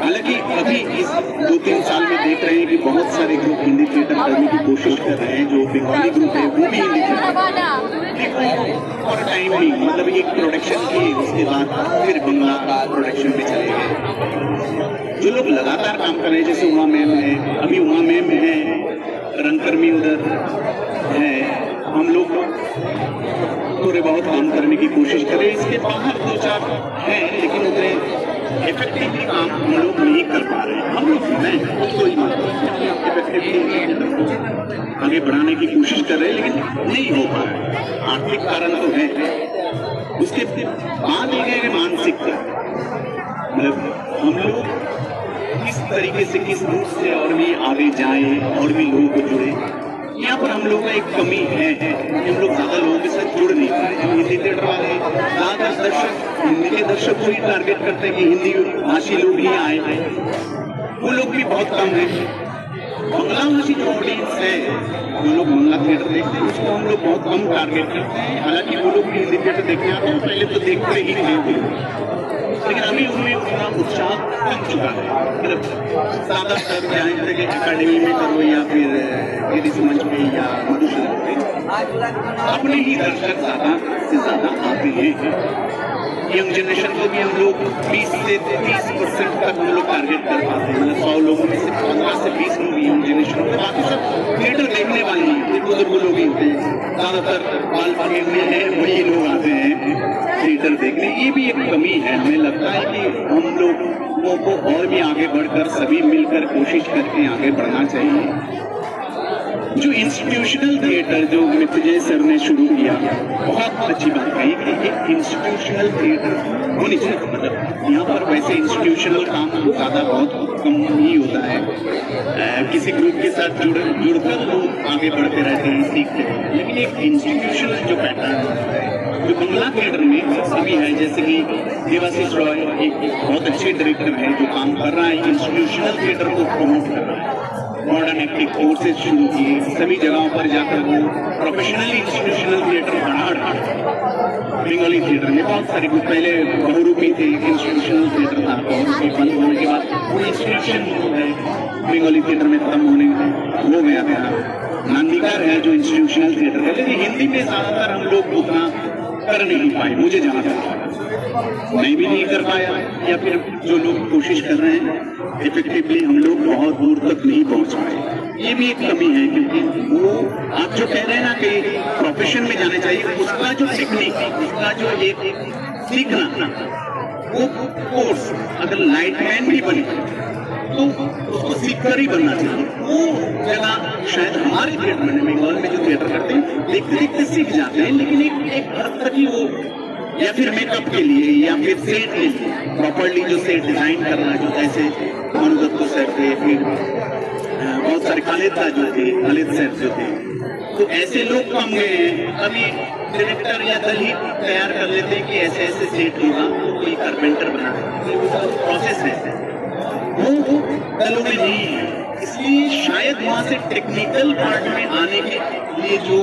D: हालांकि अभी इस 2-3 साल में देख रहे हैं कि बहुत सारे ग्रुप हिंदी थिएटर करने की कोशिश कर रहे हैं। जो बंगाली ग्रुप है वो भी हिंदी थिएटर और टाइम नहीं, मतलब एक प्रोडक्शन की, उसके बाद फिर बंगला का प्रोडक्शन में चले गए। जो लोग लगातार काम कर रहे हैं, जैसे उमा मैम है, अभी उमा मैम है, रंगकर्मी उधर है, हम लोग थोड़े बहुत काम करने की कोशिश करें। इसके बाहर 2-4 हैं, लेकिन उतने इफेक्टिवली काम हम लोग नहीं कर पा रहे हैं। हम लोग मैं तो ही इफेक्टिवली आगे बढ़ाने की कोशिश कर रहे हैं, लेकिन नहीं हो पा रहा है। आर्थिक कारण तो है, उसके बाद ये है मानसिकता, मतलब हम लोग किस तरीके से, किस रूप से और भी आगे जाए और भी लोगों को जुड़े। यहाँ पर हम लोगों का एक कमी है कि हम लोग ज्यादा लोगों के साथ जुड़ नहीं पा रहे। हम हिंदी थिएटर वाले ज्यादातर दर्शक हिंदी के दर्शक को ही टारगेट करते हैं कि हिंदी भाषी लोग ही आए, वो लोग भी बहुत कम है। बंगला भाषी जो ऑडियंस है, जो लोग बंगला थिएटर देखते हैं, उसको हम लोग बहुत कम टारगेट करते हैं। हालांकि वो लोग भी हिंदी थिएटर देखने आते हैं, पहले तो देखते ही थे, लेकिन अभी उनमें उतना उत्साह कम चुका है। मतलब ज्यादातर चाहे कि अकेडमी में करो या फिर गिरीश मंच में या मधुसूदन में, अपने ही दर्शक ज्यादा से ज्यादा आते हैं।
G: यंग जनरेशन को भी हम लोग 20 से 30% तक हम लोग टारगेट कर पाते हैं। मतलब 100 लोगों में से 15 से 20 लोग यंग जनरेशन होते हैं, बाकी सब थिएटर देखने वाले हैं, बुजुर्ग लोग ही होते हैं। ज़्यादातर बाल पके हुए हैं वही लोग आते हैं थिएटर देखने। ये भी एक कमी है। हमें लगता है कि हम लोगों को और भी आगे बढ़कर सभी मिलकर कोशिश करके आगे बढ़ना चाहिए। जो इंस्टीट्यूशनल थिएटर जो मृत्युंजय सर ने शुरू किया, बहुत अच्छी बात कही कि एक इंस्टीट्यूशनल थिएटर होनी चाहिए। मतलब यहाँ पर वैसे इंस्टीट्यूशनल काम ज़्यादा बहुत कम ही होता है। किसी ग्रुप के साथ जुड़कर लोग आगे बढ़ते रहते हैं, सीखते हैं। लेकिन एक इंस्टीट्यूशनल जो पैटर्न है, जो बंगला थिएटर में सभी है, जैसे कि देवाशीष रॉय एक बहुत अच्छे डायरेक्टर है जो काम कर रहा है, इंस्टीट्यूशनल थिएटर को प्रमोट कर रहा है। मॉडर्न एक्टिंग कोर्सेज शुरू किए, सभी जगहों पर जाकर वो प्रोफेशनली इंस्टीट्यूशनल थिएटर बढ़ा रहा है। बंगाली थिएटर में बहुत सारे कुछ पहले बहुरूपी थे, इंस्टीट्यूशनल थिएटर था, बहुरूपी बंद होने के बाद वो इंस्टीट्यूशन है बंगाली थिएटर में खत्म होने हो गया था। नांदीकार है जो इंस्टीट्यूशनल थिएटर है, लेकिन हिंदी में ज्यादातर हम लोग उतना कर नहीं पाए। मुझे जहाँ तक मैं भी नहीं कर पाया, या फिर जो लोग कोशिश कर रहे हैं इफेक्टिवली हम लोग बहुत दूर तक नहीं पहुंच पाए। ये भी एक कमी है, क्योंकि वो आप जो कह रहे हैं ना कि प्रोफेशन में जाने चाहिए, उसका जो टेक्निक, उसका जो एक सीखना, वो कोर्स अगर लाइटमैन भी बने तो उसको सीख कर ही बनना चाहिए। वो जगह शायद हमारे थिएटर में, बंगाल में जो थिएटर करते हैं देखते देखते सीख जाते हैं, लेकिन एक हद तक ही वो, या फिर मेकअप के लिए या फिर सेट के लिए प्रॉपर्ली जो सेट डिजाइन करना, जो जैसे मनोदत्त सर थे, फिर बहुत सारे खालिद जो थे, खालिद सर जो थे, तो ऐसे लोग कम गए हैं। अभी डायरेक्टर या दल ही तैयार कर लेते हैं कि ऐसे ऐसे सेट होगा, तो कोई कारपेंटर बना, प्रोसेस है वो दलों में नहीं है। इसलिए शायद वहाँ से टेक्निकल पार्ट में आने के लिए जो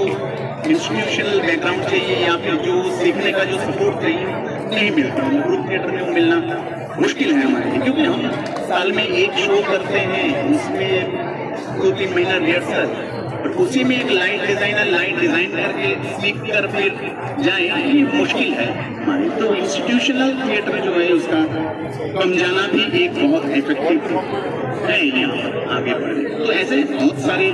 G: इंस्टीट्यूशनल बैकग्राउंड चाहिए या फिर जो सीखने का जो सपोर्ट चाहिए नहीं मिलता। ग्रुप थिएटर में वो मिलना मुश्किल है हमारे लिए, क्योंकि हम साल में एक शो करते हैं, उसमें 2-3 महीना रिहर्सल, और उसी में एक लाइट डिजाइन करके सीख कर फिर जाए, ये मुश्किल है हमारी। तो इंस्टीट्यूशनल थिएटर जो है उसका कम जाना भी एक बहुत इफेक्टिव है यहाँ आगे बढ़े। तो ऐसे बहुत सारे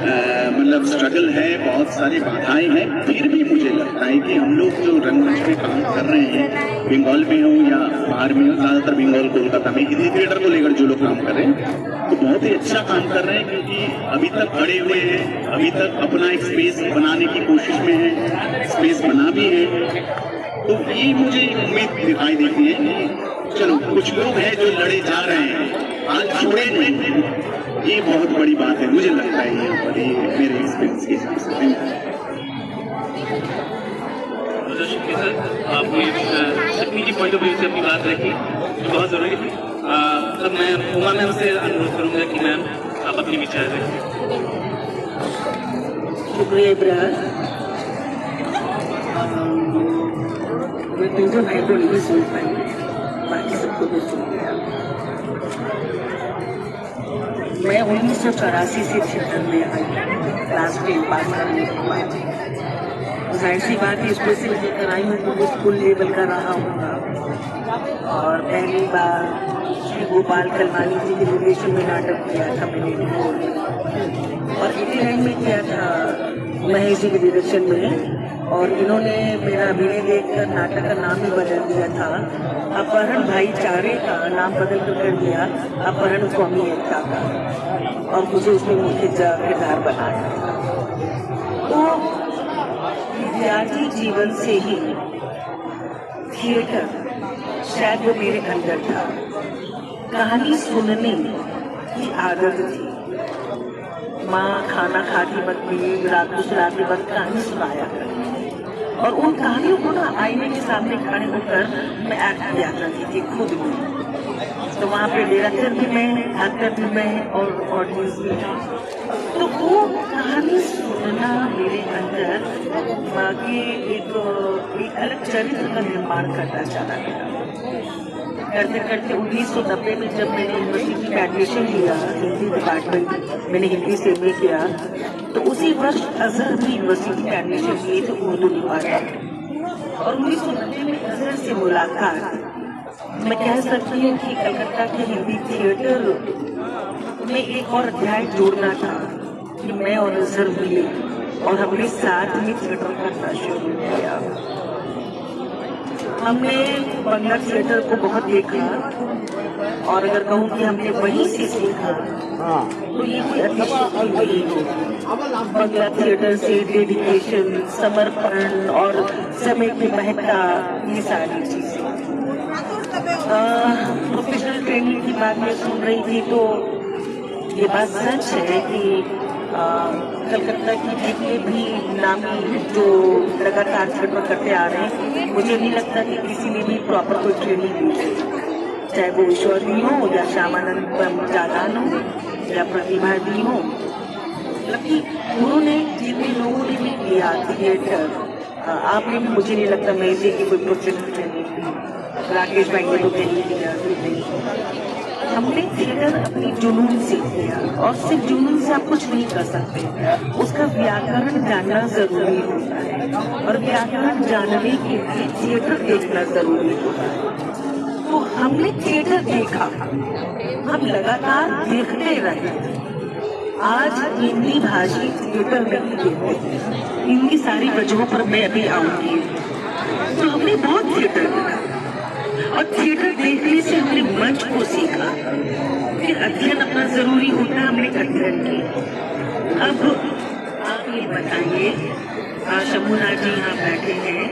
G: मतलब स्ट्रगल है, बहुत सारी बाधाएं हैं, फिर भी मुझे लगता है कि हम लोग जो रंगमंच में काम कर रहे हैं, बंगाल में हो या बाहर में हो, ज्यादातर बंगाल कोलकाता में हिंदी थिएटर को लेकर जो लोग काम कर रहे हैं, तो बहुत ही अच्छा काम कर रहे हैं, क्योंकि अभी तक अड़े हुए हैं, अभी तक अपना एक स्पेस बनाने की कोशिश में है, स्पेस बना भी है। तो ये मुझे उम्मीद दिखाई देती है कि चलो कुछ लोग हैं जो लड़े जा रहे हैं, आज छोड़े नहीं, ये बहुत बड़ी बात है मुझे लगता है। ये मेरे एक्सपीरियंस के हिसाब से।
B: शुक्रिया सर, आपने तकनीकी पॉइंट ऑफ व्यू से अपनी बात रखी, जो बहुत जरूरी थी। तब मैं उमा मैम से अनुरोध करूंगा कि मैम आप अपनी विचार रखें।
E: शुक्रिया इब्राहिम। मैं तुझे मैं तो नहीं सुन पाई, बाकी सबको तो सुन गया। मैं 1984 से थिएटर में आई, क्लास 10 पास करने के बाद। जाहिर सी बात है, स्पेशल लेकर आई हूँ तो स्कूल लेवल का रहा होगा। और पहली बार श्री गोपाल कलवानी जी के निर्देशन में नाटक किया था मैंने, और 89 में किया था महेश जी के डायरेक्शन में। और इन्होंने मेरा अभिनय देखकर नाटक का नाम ही बदल दिया था, अपहरण भाईचारे का नाम बदल कर दिया अपहरण कौमी एकता का, और मुझे उसमें मुख्य किरदार बनाया। तो विद्यार्थी जीवन से ही थिएटर शायद वो मेरे अंदर था। कहानी सुनने की आदत थी। माँ खाना खाती वक्त भी, रात को सुलाते वक्त कहानी सुनाया करती, और उन कहानियों को ना आईने के सामने खड़े होकर मैं एक्ट किया करती थी खुद में। तो वहाँ पे डायरेक्टर भी मैं, एक्टर भी मैं, और ऑडियंस भी। तो वो कहानी सुनना मेरे अंदर माँ के एक अलग चरित्र का निर्माण करना चला गया। करते करते 1990 में जब मैंने यूनिवर्सिटी में एडमिशन लिया, हिंदी डिपार्टमेंट मैंने हिंदी से एमए किया, तो उसी वर्ष अजहर भी यूनिवर्सिटी में एडमिशन लिए थे उर्दू डिपार्टमेंट। और 1990 में अजहर से मुलाकात, मैं कह सकती हूँ कि कलकत्ता के हिंदी थिएटर में एक और अध्याय जोड़ना था कि मैं और अजहर मिले और हमने साथ में थिएटर करना शुरू किया। हमने बंगला थिएटर को बहुत देखा और अगर कहूँ कि हमने वहीं से सीखा तो ये कोई अतिशयोक्ति नहीं होगी। बंगला थिएटर से डेडिकेशन, समर्पण और समय की महत्ता, ये सारी चीजें। प्रोफेशनल ट्रेनिंग की बात मैं सुन रही थी तो ये बात सच है कि कलकत्ता की जितने भी नामी जो लगातार थिएटर करते आ रहे हैं, मुझे नहीं लगता कि किसी ने भी प्रॉपर कोई ट्रेनिंग दी है, चाहे वो ईश्वरी हो या श्यामानंद जालान हो या प्रतिभा दी हो। मतलब उन्होंने जितने लोगों ने भी किया थिएटर, आपने भी, मुझे नहीं लगता मैं इसे की कोई प्रोफेशनल ट्रेनिंग दी। राकेश भाई ने तो ट्रेनिंग दिया। हमने थिएटर अपनी जुनून से किया और सिर्फ जुनून से आप कुछ नहीं कर सकते, उसका व्याकरण जानना जरूरी होता है और व्याकरण जानने के लिए थिएटर देखना जरूरी होता है। तो हमने थिएटर देखा, हम लगातार देखते रहे। आज हिंदी भाषी थिएटर नहीं देखते, इनकी सारी वजहों पर मैं अभी आऊंगी। तो हमने बहुत थिएटर देखा और थिएटर देखने से हमने मंच को सीखा, फिर अध्ययन अपना जरूरी होता है, हमने अध्ययन किया। अब आप ये बताइए, शंभुनाथ जी यहाँ बैठे हैं,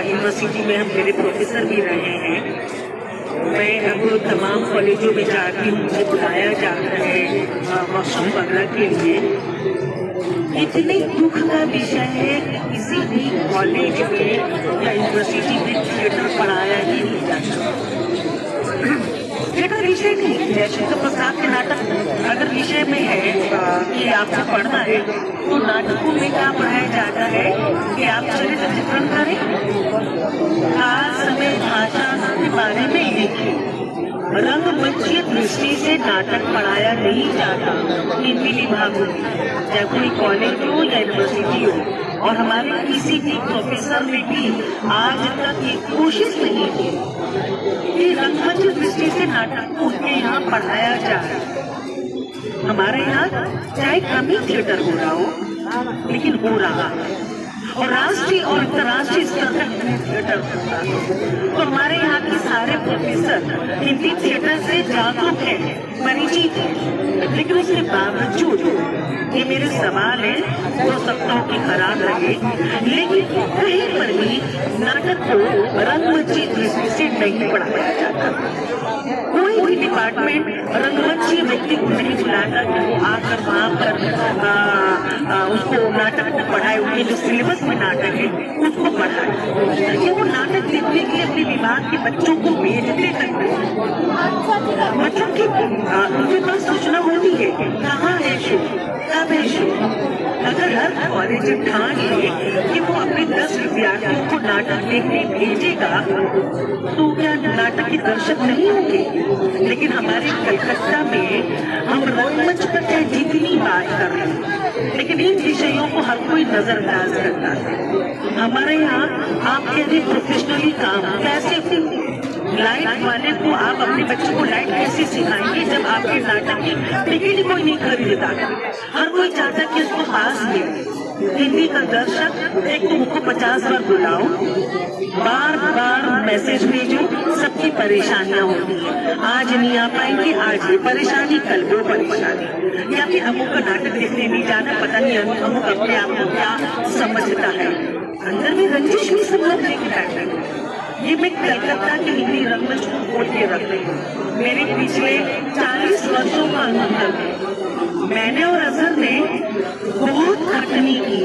E: यूनिवर्सिटी में हम मेरे प्रोफेसर भी रहे हैं। मैं अब तमाम कॉलेजों में जाती हूँ, मुझे बुलाया जाता है वर्कशॉप वगैरह के लिए। इतने दुख का विषय है कि किसी भी कॉलेज में या यूनिवर्सिटी में थिएटर पढ़ाया ही नहीं जाता। थिएटर विषय नहीं है। शंकर प्रसाद के नाटक अगर विषय में है कि आपको पढ़ना है तो नाटकों में क्या पढ़ाया जाता है कि आप चरित्र चित्रण करें, काल, समय, भाषा के बारे में लिखें। रंगमंचीय दृष्टि से नाटक पढ़ाया नहीं जाता इन विभागों में, चाहे कोई कॉलेज हो या यूनिवर्सिटी हो। और हमारे किसी भी प्रोफेसर ने भी आज तक ये कोशिश नहीं की कि रंगमंच दृष्टि से नाटक को उनके यहाँ पढ़ाया जाए। हमारे यहाँ चाहे कम ही थिएटर हो रहा हो, लेकिन हो रहा है और राष्ट्रीय और अंतर्राष्ट्रीय स्तर का थिएटर होता है। तो हमारे यहाँ के सारे प्रोफेसर हिंदी थिएटर से जागरूक है, परिचित है, लेकिन उसके बावजूद ये मेरे सवाल है, हो सकता हो कि खराब लगे, लेकिन कहीं पर भी नाटक को रंगमंची दृष्टि से नहीं पढ़ाया जाता। कोई भी डिपार्टमेंट रंगमंची व्यक्ति को नहीं बुलाता कि वो आकर वहाँ पर उसको नाटक को पढ़ाए, उनके जो सिलेबस में नाटक है उसको पढ़ाए। कि वो नाटक देखने के लिए अपने विभाग के बच्चों को भेजते तक मतलब कि उनके पास सूचना होती है कहाँ है शो, कब है शो। अगर हर कॉलेज ठान ले कि वो अपने 10 विद्यार्थियों को नाटक देखने भेजेगा तो क्या नाटक के दर्शक नहीं होंगे। लेकिन हमारे कलकत्ता में हम रंगमंच पर चाहे जितनी बात कर रहे हैं, लेकिन इन विषयों को हर कोई नजरअंदाज करता है। हमारे यहाँ आप कहते प्रोफेशनली काम कैसे हो, लाइट वाले को आप अपने बच्चों को लाइट कैसे सिखाएंगे जब आपके नाटक की टिकट ही कोई नहीं खरीदता। हर कोई चाहता कि उसको पास मिले। हिंदी का दर्शक एक तो उनको 50 बार बुलाओ, बार बार मैसेज भेजो, सबकी परेशानियां होती है। आज नहीं आ पाएंगे, आज ये परेशानी, कल वो परेशानी, या फिर अमुक का नाटक देखने नहीं जाना, पता नहीं अमुक अपने आप को क्या समझता है। अंदर में रंजिश भी सब लोग लेके बैठते हैं। ये मैं कलकत्ता के हिंदी रंगमंच को खोल के रख रही हूँ। मेरे पिछले 40 वर्षों का अनुभव है। मैंने और अजहर ने बहुत खटनी की,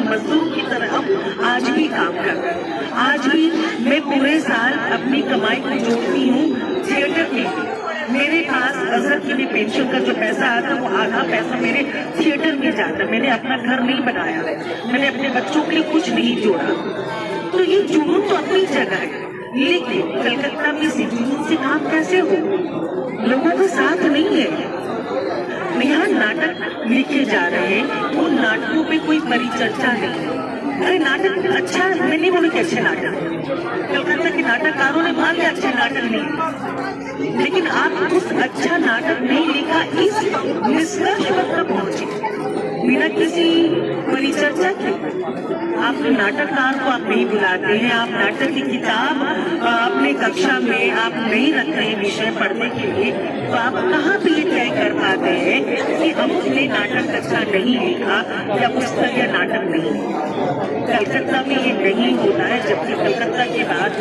E: मजदूर की तरह हम आज भी काम कर रहे हैं। आज भी मैं पूरे साल अपनी कमाई को जोड़ती हूँ थिएटर के लिए। मेरे पास अजहर की भी पेंशन का जो पैसा आता वो आधा पैसा मेरे थिएटर में जाता। मैंने अपना घर नहीं बनाया, मैंने अपने बच्चों के लिए कुछ नहीं जोड़ा। तो ये जुनून तो अपनी जगह है, लेकिन कलकत्ता में से जुनून से काम कैसे हो, लोगों का साथ नहीं है। यहाँ नाटक लिखे जा रहे हैं, उन नाटकों पे कोई परिचर्चा नहीं, अरे नाटक अच्छा, मैं नहीं बोलूँ कि अच्छे नाटक, कलकत्ता के नाटककारों ने मान लिया अच्छे नाटक नहीं, लेकिन आप उस अच्छा नाटक नहीं लिखा इस निष्कर्ष पर कब पहुंचे बिना किसी परिचर्चा के? आप नाटककार को आप नहीं बुलाते हैं, आप नाटक की किताब अपने कक्षा में आप नहीं रखते हैं विषय पढ़ने के लिए, तो आप कहाँ पे ये तय कर पाते हैं कि हमने नाटक अच्छा नहीं लिखा या पुस्तक या नाटक नहीं? कलकत्ता में ये नहीं होता है, जबकि कलकत्ता के बाद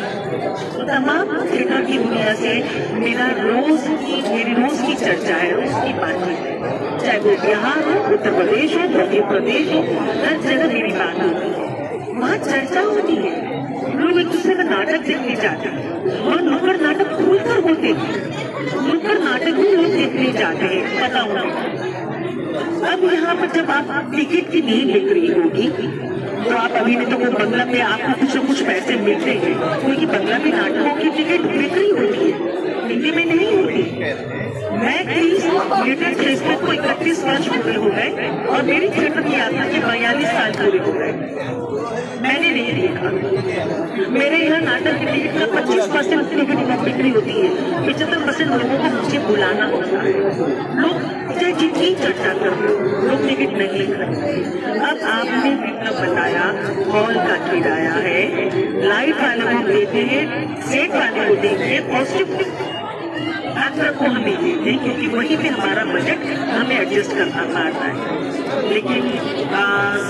E: तो तमाम थिएटर की दुनिया से मेरी रोज की चर्चा है, रोज की बातचीत है, चाहे वो बिहार हो, उत्तर प्रदेश हो, मध्य प्रदेश हो, हर जगह मेरी बात होती है, वहाँ चर्चा होती है, लोग एक दूसरे का नाटक देखने जाते हैं और नुक्कड़ नाटक खुलकर होते हैं, नुक्कड़ नाटक भी लोग देखने जाते हैं, पता होगा। अब यहाँ पर जब आप टिकट की नहीं बिक रही होगी तो आप अभी नहीं तो वो बंगला में आपको कुछ न कुछ पैसे मिलते हैं, क्योंकि बंगला में नाटकों की टिकट बिक्री होती है, हिंदी में नहीं होती। मैं 30 लिटिल फेसबुक को 31 वर्ष पूरे हो गए और मेरी थिएटर की यात्रा के 42 साल पूरे हो गए। मैंने नहीं देखा, मेरे यहाँ नाटक की टिकट का 25% टिकट बिक्री होती है, 75% लोगों को मुझे बुलाना होता है, लोग चाहे जितनी चर्चा कर लोग टिकट नहीं खरीदते। अब आपने जितना बताया हॉल का किराया है, लाइट वाले को देते हैं, सेट वाले को देते हैं, कॉस्ट्यूम एक्टर को हम नहीं देते, क्योंकि वहीं पे हमारा बजट हमें एडजस्ट करना पड़ता है। लेकिन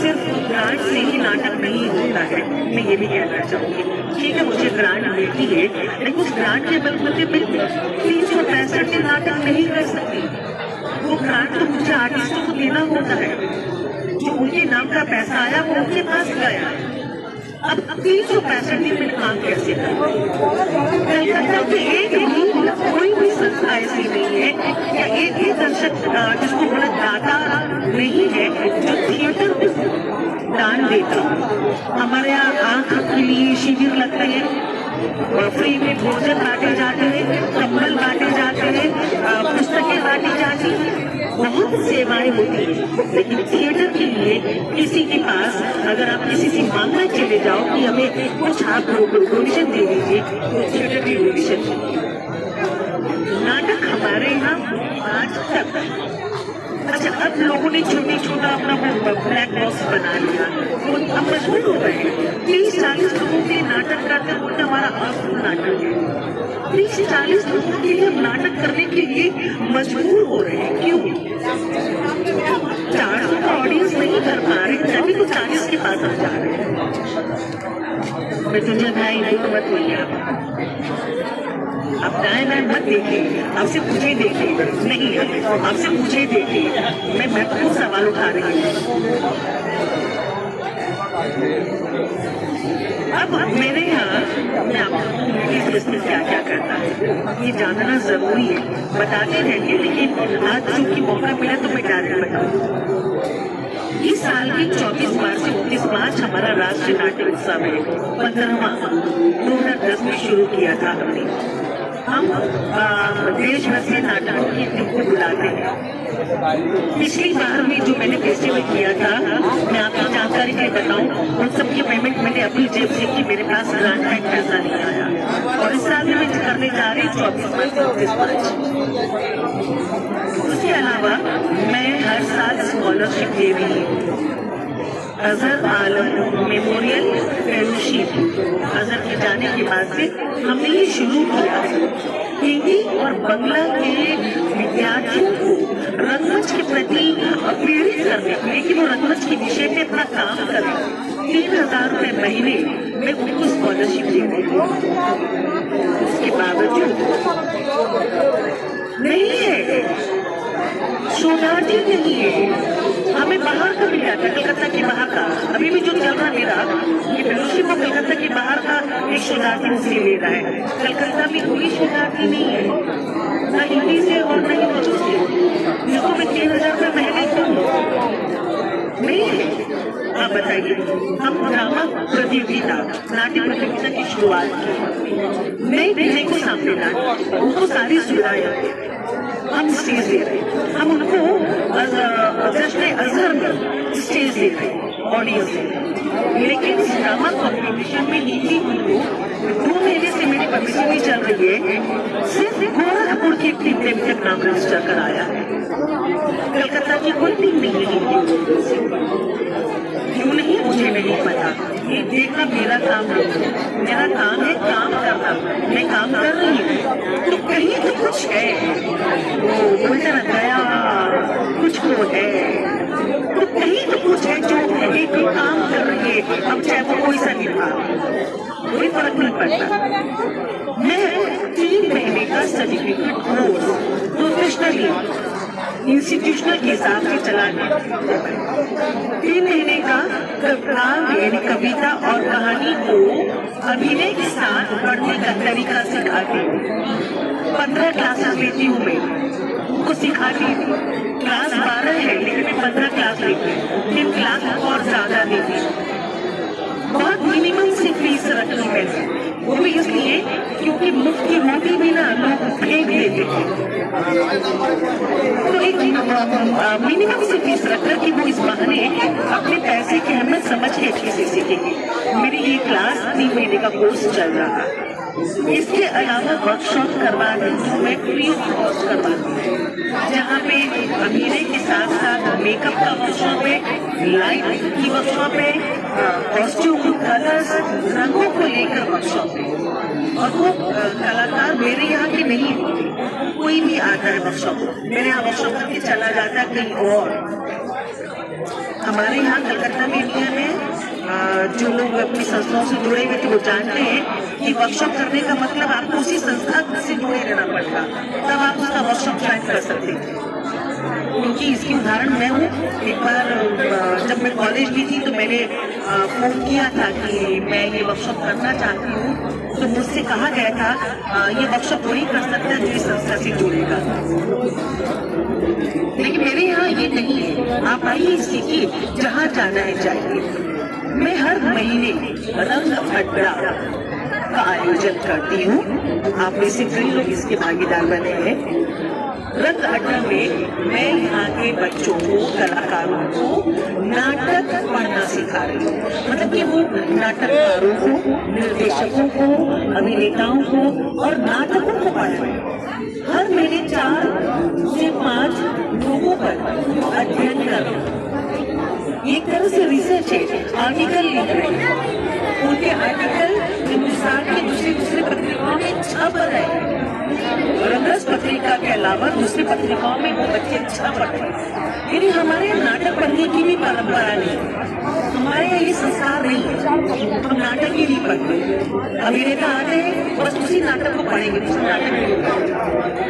E: सिर्फ ग्रांट से ही नाटक नहीं होता है, मैं ये भी कहना चाहूँगी। ठीक है, मुझे ग्रांट मिलती है, लेकिन उस ग्रांट के बल मुझे 365 दिन नाटक नहीं कर सकती। वो ग्रांट तो मुझे आर्टिस्टों को देना होता है, जो उनके नाम का पैसा आया वो उनके पास गया। अब 365 दिन में काम कैसे करें? कलकत्ता के एक भी कोई भी संस्था ऐसी नहीं है या एक ही दर्शक जिसको बोला दाता नहीं है जो थिएटर को दान देता। हमारे यहाँ आंख के लिए शिविर लगते हैं, फ्री में भोजन बांटे जाते हैं, कंबल बांटे जाते हैं, पुस्तकें बांटी जाती हैं, बहुत सेवाएं होती हैं। लेकिन थिएटर के लिए किसी के पास अगर आप किसी से मांगने चले जाओ कि हमें कुछ आप डोनेशन दे दीजिए, तो थिएटर की डोनेशन नाटक हमारे यहाँ आज तक। अच्छा, अब लोगों ने छोटा अपना वो ब्लैक बॉक्स बना लिया, वो अब मजबूर हो गए हैं। 30-40 लोगों के नाटक करते बोलते हमारा हाउसफुल नाटक है। 30-40 लोगों के लिए नाटक करने के लिए मजबूर हो रहे हैं, क्यों? 400 का ऑडियंस नहीं कर पा रहे, तभी तो 40 के पास हम जा रहे हैं। मैं तुझे भाई दुख मत हुई, आप दाएं बाएं मत देखिए, आपसे पूछे देखिए, नहीं आपसे पूछे देखिए, मैं महत्वपूर्ण सवाल उठा रही हूँ। अब मेरे यहाँ मैं आपको क्या क्या करता है ये जानना जरूरी है, बताते रहेंगे, लेकिन आज चूंकि मौका मिला तो मैं डायरेक्ट बताऊँ। इस साल की 24 मार्च से 29 मार्च हमारा राष्ट्रीय नाट्य उत्सव है, 15वां 2010 में शुरू किया था हमने। हम देश भर से नाटकों की टीम को बुलाते हैं। पिछली बार भी जो मैंने फेस्टिवल किया था, मैं आपकी जानकारी के लिए बताऊं, उन सबकी पेमेंट मैंने अपनी जेब से की, मेरे पास ग्रांट का पैसा नहीं आया। और इस साल में मैं करने जा रही 24 मार्च से 29 मार्च। उसके अलावा मैं हर साल स्कॉलरशिप दे रही हूँ। अजहर आलम मेमोरियल फेलोशिप, अजहर के जाने के बाद से हमने ये शुरू किया है, हिंदी और बांग्ला के विद्यार्थियों को रंगमंच के प्रति प्रेरित करने के लिए कि वो रंगमंच के विषय पे अपना काम करें। 3000 रुपए महीने में उनको स्कॉलरशिप दे रही हूँ। उसके बावजूद नहीं है, शोधार्थी नहीं है, हमें बाहर का मिल जाता है, कलकत्ता के बाहर का। अभी भी जो चल रहा मेरा ये फेलोशिप को कलकत्ता के बाहर का एक शोधार्थी मुझसे ले रहा है। कलकत्ता में कोई शोधार्थी नहीं है, न हिंदी से और न ही उर्दू से, जिसको मैं 3000 रुपये महीने दूँ नहीं है। आप बताइए, हम ड्रामा प्रतियोगिता, नाट्य प्रतियोगिता की शुरुआत की, नई पीढ़ी को सामने लाए, उनको सारी सुविधाएं हम स्टेज दे रहे हैं, हम उनको जश्न अजहर में स्टेज दे रहे ऑडियंस से, लेकिन इस ड्रामा कॉम्पिटिशन में नीति को 2 महीने से मेरी पब्लिसिटी चल रही है, सिर्फ गोरखपुर की टीम ने अभी तक नाम रजिस्टर कराया है। कलकत्ता की कोई टीम नहीं है क्यों नहीं मुझे नहीं पता, ये देखना मेरा काम नहीं, मेरा काम है काम करना, मैं काम कर रही हूँ। तो कहीं तो कुछ है, वो उल्टा गया कुछ तो है, तो कहीं तो कुछ है जो एक काम कर रही है, अब चाहे वो कोई सा भी था, कोई फर्क नहीं पड़ता। मैं 3 महीने का सर्टिफिकेट कोर्स प्रोफेशनली इंस्टीट्यूशनल के हिसाब से चला गया। 3 महीने का काम यानी कविता और कहानी को अभिनय के साथ पढ़ने का तरीका सिखाती हूँ। 15 क्लासेस लेती हूँ मैं, उनको सिखाती हूँ। क्लास 12 है लेकिन मैं 15 क्लास लेती हूँ, 3 क्लास और ज्यादा लेती हूँ। बहुत मिनिमम से फीस रखनी है, वो भी इसलिए क्योंकि मुफ्त की रोटी भी ना लोग फेंक देते थे, तो एक मिनिमम से फीस रखकर कि वो इस बहाने अपने पैसे की अहमियत समझ के अच्छे से सीखेंगे। मेरी ये क्लास 3 महीने का कोर्स चल रहा है। इसके अलावा वर्कशॉप करवाने जो मैं फ्री ऑफ कॉस्ट करवाती हूँ, जहाँ पे अभिनय के साथ साथ मेकअप का वर्कशॉप है, लाइट की वर्कशॉप है, कॉस्ट्यूम कलर्स रंगों को लेकर वर्कशॉप है। और वो कलाकार मेरे यहाँ के नहीं होते, कोई भी आता है वर्कशॉप, मेरे यहाँ वर्कशॉप करके चला जाता है कहीं और। हमारे यहाँ कलकत्ता में इंडिया में जो लोग अपनी संस्थाओं से जुड़े हुए थे वो जानते हैं कि वर्कशॉप करने का मतलब आपको उसी संस्था से जुड़े रहना पड़ता, तब आप उसका वर्कशॉप ज्वाइन कर सकते हैं। क्योंकि इसकी उदाहरण मैं हूँ। एक बार जब मैं कॉलेज में थी तो मैंने फोन किया था कि मैं ये वर्कशॉप करना चाहती हूँ, तो मुझसे कहा गया था ये वर्कशॉप वही कर सकता है जो इस संस्था से जुड़ेगा। लेकिन मेरे यहाँ ये नहीं है, आप आइए सीखिए, जहाँ जाना है जाइए। मैं हर महीने रंग अड्डा का आयोजन करती हूँ, आप में से कई लोग इसके भागीदार बने हैं। रंग अड्डा में मैं यहाँ के बच्चों को, कलाकारों को नाटक पढ़ना सिखा रही हूँ। मतलब कि वो नाटककारों को, निर्देशकों को, अभिनेताओं को और नाटकों को पढ़ रहे हैं। हर महीने 4 से 5 लोगों पर अध्ययन कर रहे हैं। एक तरह से रिसर्च है, आर्टिकल लिख रहे हैं, उनके आर्टिकल हिंदुस्तान के दूसरी पत्रिकाओं में छप रहे हैं। रंगस पत्रिका के अलावा दूसरी पत्रिकाओं में वो बच्चे छप रहे हैं। यानी हमारे यहाँ नाटक पढ़ने की भी परंपरा नहीं, हमारे यहाँ ये संस्कार नहीं है, हम नाटक ही नहीं पढ़ते। अभिनेता आते हैं बस उसी नाटक को पढ़ेंगे, दूसरे नाटक नहीं होता।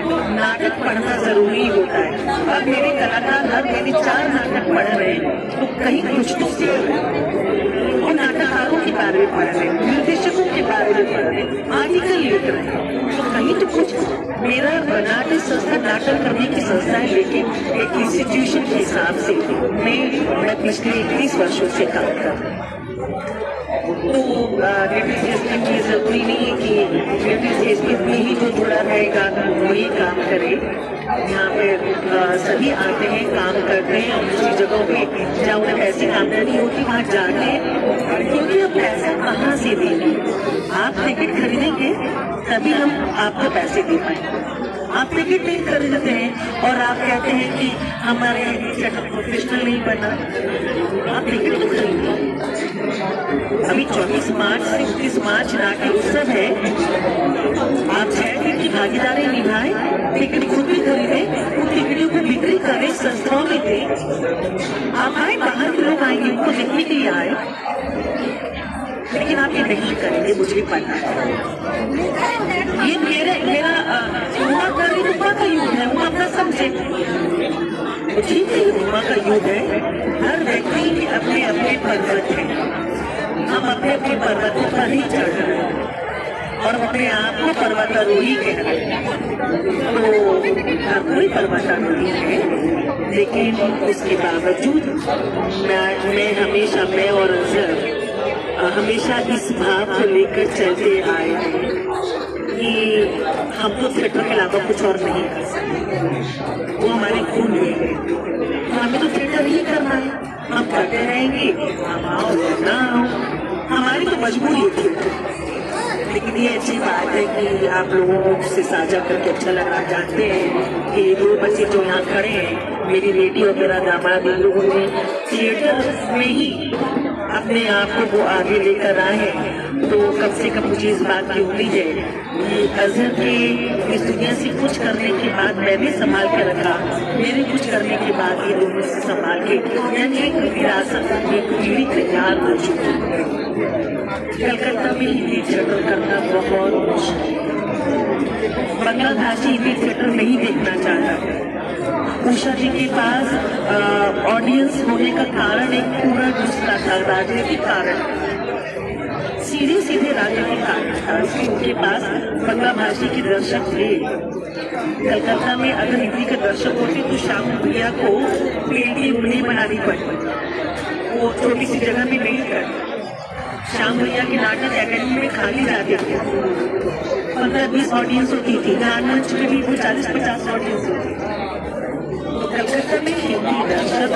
E: तो नाटक पढ़ना जरूरी होता है। अब मेरे कलाकार हर महीने 4 नाटक पढ़ रहे हैं, तो कहीं कुछ तो सीख रहे हैं। वो नाटककारों के बारे में पढ़ रहे हैं, निर्देशकों के बारे में पढ़ रहे हैं, आर्टिकल लिख रहे हैं, तो कहीं तो कुछ। मेरा नाट्य संस्था नाटक करने की संस्था है, लेकिन एक इंस्टीट्यूशन के हिसाब से मैं पिछले 21 वर्षों से काम कर रही हूँ। तो नेटिव की जरूरी नहीं है कि नेटिव में ही जो जुड़ा रहेगा वही काम करे। यहाँ पे सभी आते हैं, काम करते हैं, और दूसरी जगहों पे जहाँ उन्हें पैसे काम करनी होती वहाँ जाते हैं, क्योंकि अब पैसा कहाँ से देंगे। आप टिकट खरीदेंगे तभी हम आपको पैसे दे पाएंगे। आप टिकट नहीं खरीदते हैं और आप कहते हैं कि हमारे प्रोफेशनल नहीं बना, आप टिकट तो खरीदें। अभी 24 मार्च से 29 मार्च नाट्य उत्सव है, आप 6 दिन की भागीदारी निभाएं, टिकट खुद भी खरीदें, उन टिकटों को बिक्री करें, संस्थाओं में दें। आप आए, बाहर के लोग आएंगे, उनको देखने के लिए आए, लेकिन आप ये नहीं करेंगे, मुझे भी पता है। ये मेरा उमा का युग है, उमा का सब्जेक्ट ठीक है, उमा का युग है। हर व्यक्ति के अपने अपने पर्वत हैं, हम अपने अपने पर्वतों पर ही चढ़ रहे हैं और अपने आप को पर्वतारोही कह रहे हैं। तो कोई पर्वतारोही है, लेकिन उसके बावजूद मैं हमेशा, मैं और अजहर हमेशा इस भाव को लेकर चलते आए हैं कि हम तो थिएटर के अलावा कुछ और नहीं कर सकते। वो हमारे खून में है, हमें तो थिएटर फरमाए, हम करते रहेंगे, हम आओ ना आओ, हमारी तो मजबूरी थी। लेकिन ये अच्छी बात है कि आप लोगों से साझा करके अच्छा लगा। जानते हैं कि दो बच्चे जो यहाँ खड़े हैं, मेरी बेटी और मेरा दामाद, इन लोगों ने थिएटर में ही अपने आप को वो आगे लेकर आए हैं। तो कम से कम मुझे इस बात की उम्मीद है कि अजहर के इस दुनिया से कुछ करने के बाद मैंने संभाल के रखा, मेरे कुछ करने के बाद ये दोनों से संभाल के, यानी एक विरासत, एक पीढ़ी तैयार हो चुकी है। कलकत्ता में हिंदी थिएटर करना बहुत मुश्किल, बंगला भाषी हिंदी थिएटर नहीं देखना चाहता। उषा जी के पास ऑडियंस होने का कारण एक पूरा दूसरा था, राजनीतिक कारण, सीधे सीधे राजनीतिक कारण था। उनके पास बंगला भाषी के दर्शक थे। कलकत्ता में अगर हिंदी के दर्शक होते तो श्याम भैया को पेंटिंग उन्हें बनानी पड़ती, वो छोटी सी जगह में नहीं करती। श्याम भैया के नाटक एकेडमी में खाली जाते थे, 15-20 ऑडियंस होती थी, गान मंच में भी वो 40-50 ऑडियंस होती थी। कलकत्ता में हिंदी दर्शक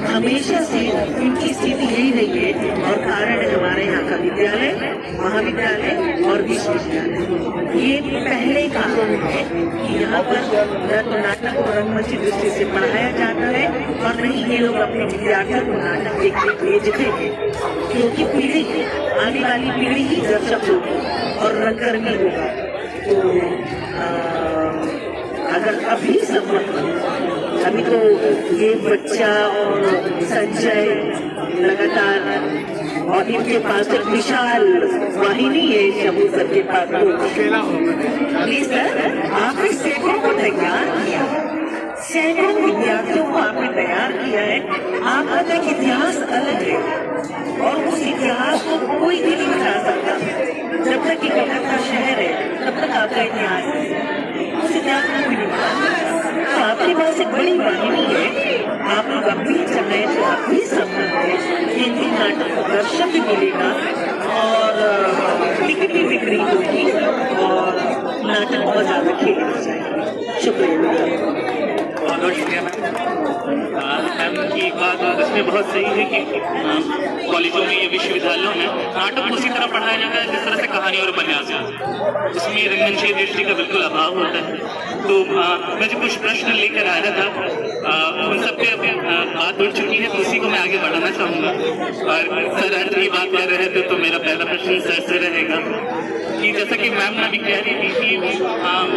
E: हमेशा से उनकी स्थिति यही रही है, और कारण है हमारे यहाँ का विद्यालय, महाविद्यालय और विश्वविद्यालय। ये पहले कारण है कि यहाँ पर न नाटक को रंगमंच दृष्टि से पढ़ाया जाता है, और नहीं ये लोग अपने विद्यार्थियों को नाटक देखने भेजते हैं, क्योंकि पीढ़ी, आने वाली पीढ़ी ही दर्शक होगी और रंगकर्मी होगा। तो अगर अभी संभव, अभी तो ये बच्चा और संजय लगातार, और इनके पास एक विशाल वाहिनी है शबू सर के पास। प्लीज सर, आपने सैकड़ों को तैयार किया, सैकड़ों विद्यार्थियों को आपने तैयार किया है। आपका तो एक इतिहास अलग है, और उस इतिहास को कोई भी नहीं बता सकता। जब तक कि कलकत्ता शहर है तब तक आपका इतिहास है, उस इतिहास को कोई नहीं बता सकता। तो आपके पास एक बड़ी वाहिनी है, आप लोग अभी चाहे तो अभी संभव है हिंदी नाटक को दर्शक भी मिलेगा, और टिकट की बिक्री होगी, और नाटक बहुत ज्यादा खेला जाएगा। शुक्रिया।
B: बहुत शुक्रिया मैम की एक बात इसमें बहुत सही है कि कॉलेजों में या विश्वविद्यालयों में नाटक उसी तरह पढ़ाया जाता है जिस तरह से कहानी और उपन्यास है, उसमें रंगमंचीय दृष्टि का बिल्कुल अभाव होता है। तो मैं जो कुछ प्रश्न लेकर आया था उन सब पे बात उठ चुकी है, तो उसी को मैं आगे बढ़ाना चाहूँगा। और सर अंत की बात कर रहे थे तो मेरा पहला प्रश्न सर से रहेगा कि जैसा कि मैम ने भी कह रही थी कि हम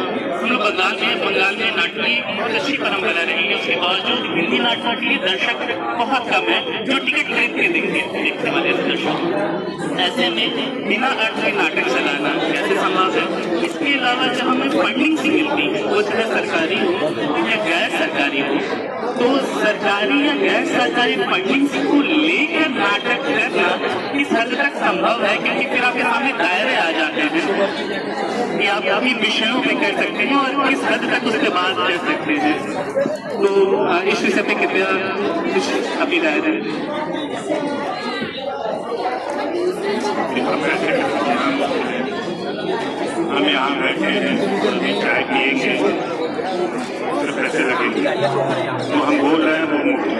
B: लोग बंगाल में नाटक की बहुत अच्छी परंपरा रही है, उसके बावजूद हिंदी नाटकों के लिए दर्शक बहुत कम है जो टिकट खरीद के देखने वाले दर्शक। ऐसे में बिना अर्थ के नाटक चलाना कैसे संभव है? इसके अलावा जब हमें फंडिंग से मिलती है, वो चाहे सरकारी हो या गैर सरकारी हो, तो सरकारी या गैर सरकारी फंडिंग को लेकर नाटक करना किस हद तक संभव है? क्योंकि फिर आपके सामने दायरे आ जाते हैं कि आप अभी विषयों पे कर सकते हैं और किस हद तक उसके बाद कर सकते हैं। तो इस विषय पे कृपया कुछ अभी राय दें।
A: हम यहाँ बैठे हैं, चाय पिएंगे, फिर पैसे लगेंगे, तो हम बोल रहे हैं वो मुफ्त में।